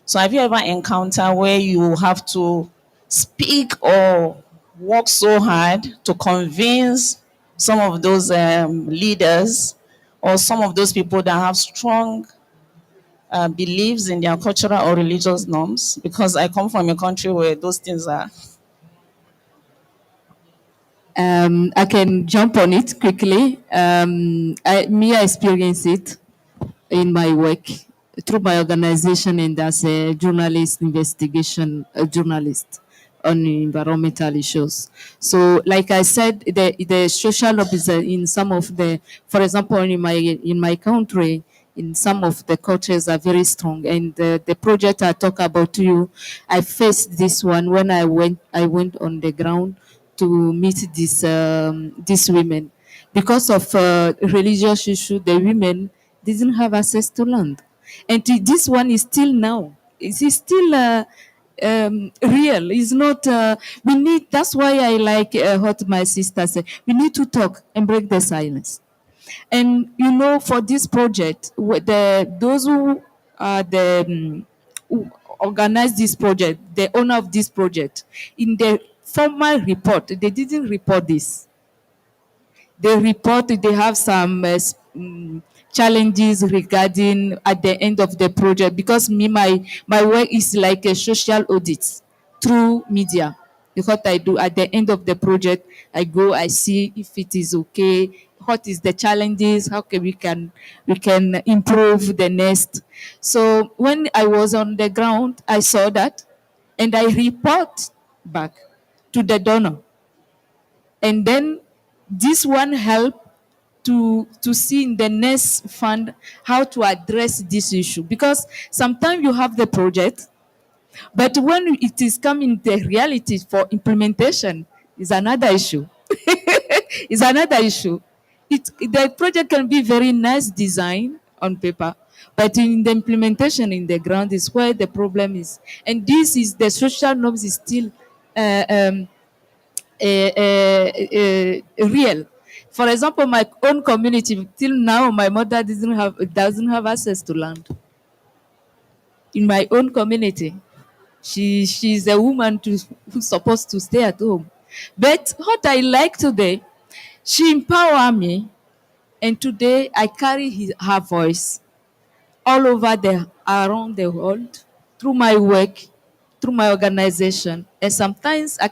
So have you ever encountered where you have to speak or work so hard to convince some of those leaders or some of those people that have strong beliefs in their cultural or religious norms? Because I come from a country where those things are. I can jump on it quickly. I experience it in my work. through my organization and as a journalist, investigation journalist on environmental issues. So, like I said, the social lobbies in some of the, for example, in my country, in some of the cultures are very strong. And the project I talk about to you, I faced this one when I went on the ground to meet these women. Because of religious issue, the women didn't have access to land. And this one is still now. It is still real. It's not, we need, that's why I like what my sister said. We need to talk and break the silence. And you know, for this project, those who are who organize this project, the owner of this project, in the formal report, they didn't report this. They report they have some challenges regarding at the end of the project, because my work is like a social audit through media. What I do at the end of the project, I go, I see if it is okay, what is the challenges, how can we can improve the next. So when I was on the ground, I saw that, and I report back to the donor. And then this one help to see in the next fund how to address this issue, because sometimes you have the project, but when it is coming the reality for implementation is another issue. Is another issue. The project can be very nice design on paper, but in the implementation in the ground is where the problem is. And this is the social norms is still real. For example, my own community, till now, my mother doesn't have access to land. In my own community, she's a woman who's supposed to stay at home. But what I like today, she empowered me, and today I carry her voice all over the around the world through my work, through my organization, and sometimes I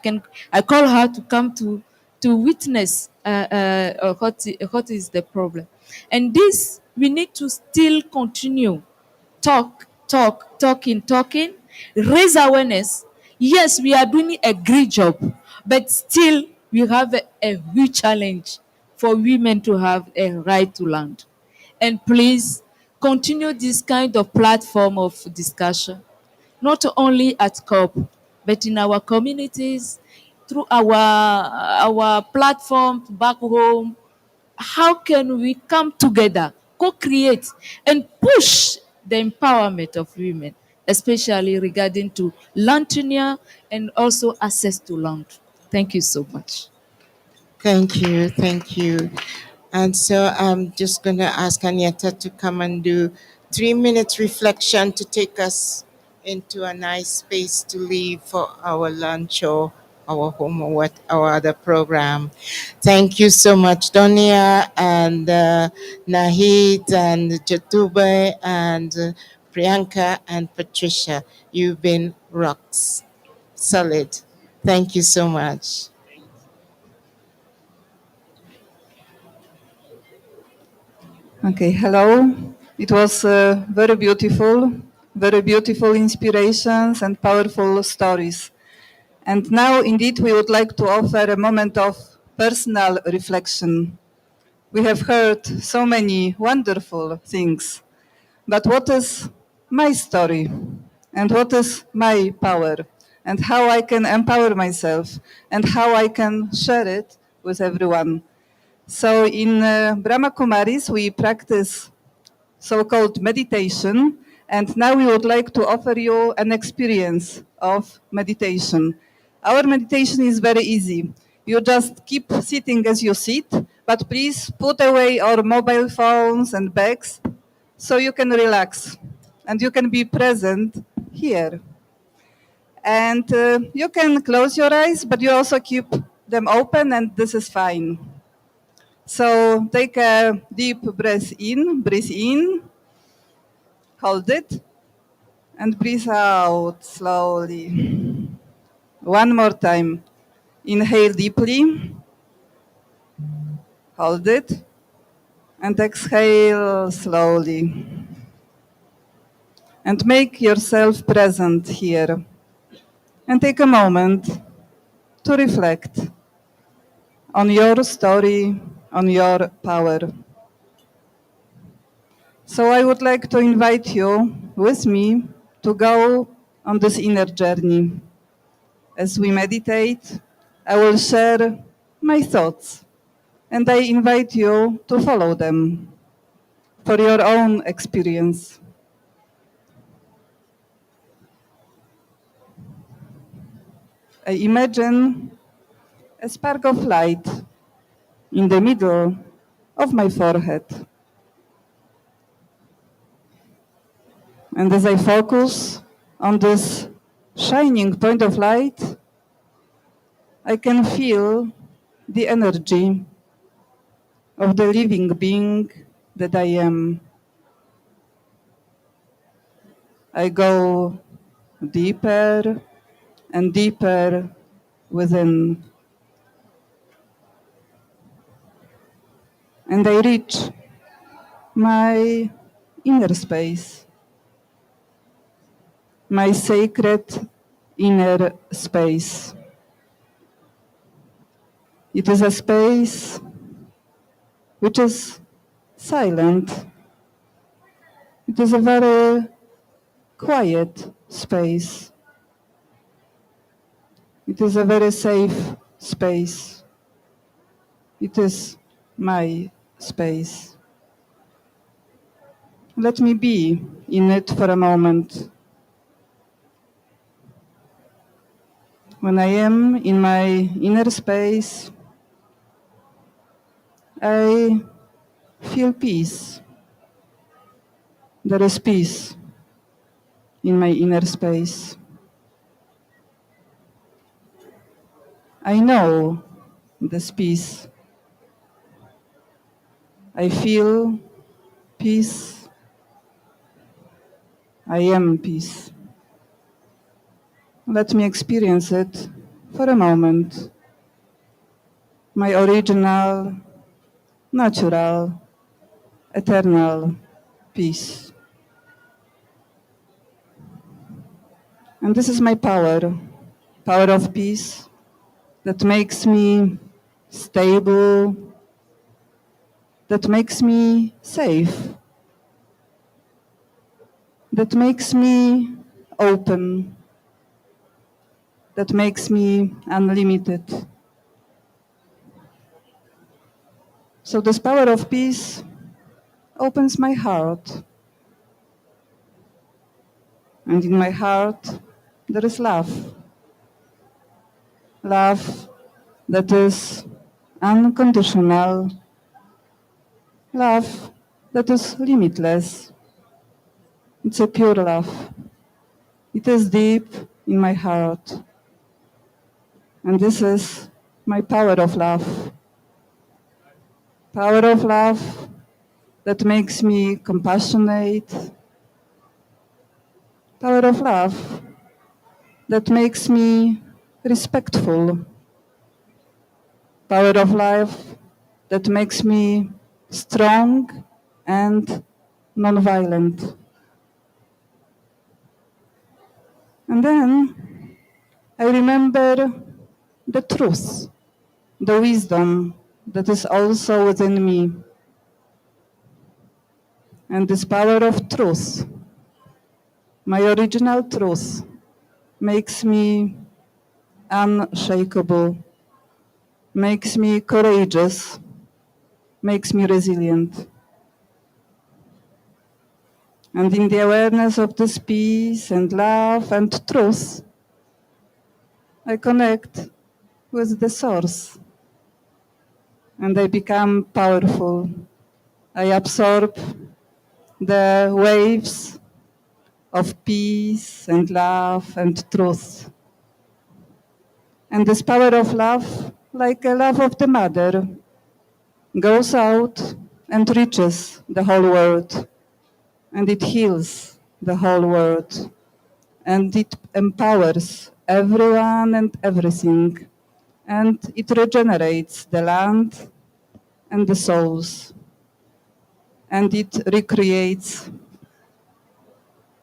call her to come to witness what is the problem, and this we need to still continue talking, raise awareness. Yes, we are doing a great job, but still we have a huge challenge for women to have a right to land. And please continue this kind of platform of discussion, not only at COP, but in our communities, through our platform back home. How can we come together, co-create, and push the empowerment of women, especially regarding to land tenure and also access to land? Thank you so much. Thank you, thank you. And so I'm just going to ask Agneta to come and do 3 minutes reflection to take us into a nice space to leave for our lunch or our home or what our other program. Thank you so much, Donia and Nahid and Jatube and Priyanka and Patricia. You've been rocks, solid. Thank you so much. Okay, hello. It was very beautiful inspirations and powerful stories. And now, indeed, we would like to offer a moment of personal reflection. We have heard so many wonderful things, but what is my story? And what is my power? And how I can empower myself? And how I can share it with everyone? So in Brahma Kumaris, we practice so-called meditation, and now we would like to offer you an experience of meditation. Our meditation is very easy. You just keep sitting as you sit, but please put away our mobile phones and bags so you can relax and you can be present here. And you can close your eyes, but you also keep them open, and this is fine. So take a deep breath in, hold it, and breathe out slowly. One more time. Inhale deeply, hold it, and exhale slowly. and make yourself present here. And take a moment to reflect on your story, on your power. So I would like to invite you with me to go on this inner journey. As we meditate, I will share my thoughts, and I invite you to follow them for your own experience. I imagine a spark of light in the middle of my forehead. And as I focus on this shining point of light, I can feel the energy of the living being that I am. I go deeper and deeper within. And I reach my inner space, my sacred inner space. It is a space which is silent. It is a very quiet space. It is a very safe space. It is my space. Let me be in it for a moment. When I am in my inner space, I feel peace. There is peace in my inner space. I know this peace. I feel peace. I am peace. Let me experience it for a moment. My original, natural, eternal peace. And this is my power of peace that makes me stable, that makes me safe, that makes me open, that makes me unlimited. So this power of peace opens my heart. And in my heart, there is love. Love that is unconditional. Love that is limitless. It's a pure love. It is deep in my heart. And this is my power of love. Power of love that makes me compassionate. Power of love that makes me respectful. Power of love that makes me strong and non-violent. And then I remember the truth, the wisdom that is also within me. And this power of truth, my original truth, makes me unshakable, makes me courageous, makes me resilient. And in the awareness of this peace and love and truth, I connect with the source and I become powerful. I absorb the waves of peace and love and truth. And this power of love, like a love of the mother, goes out and reaches the whole world. And it heals the whole world. And it empowers everyone and everything. And it regenerates the land and the souls. And it recreates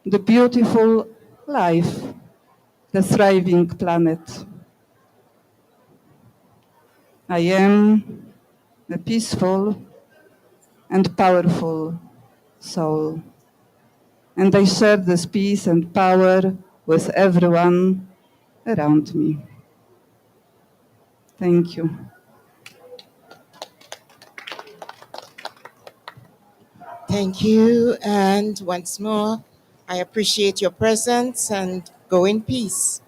the beautiful life, the thriving planet. I am a peaceful and powerful soul, and I share this peace and power with everyone around me. Thank you. Thank you. And once more, I appreciate your presence and go in peace.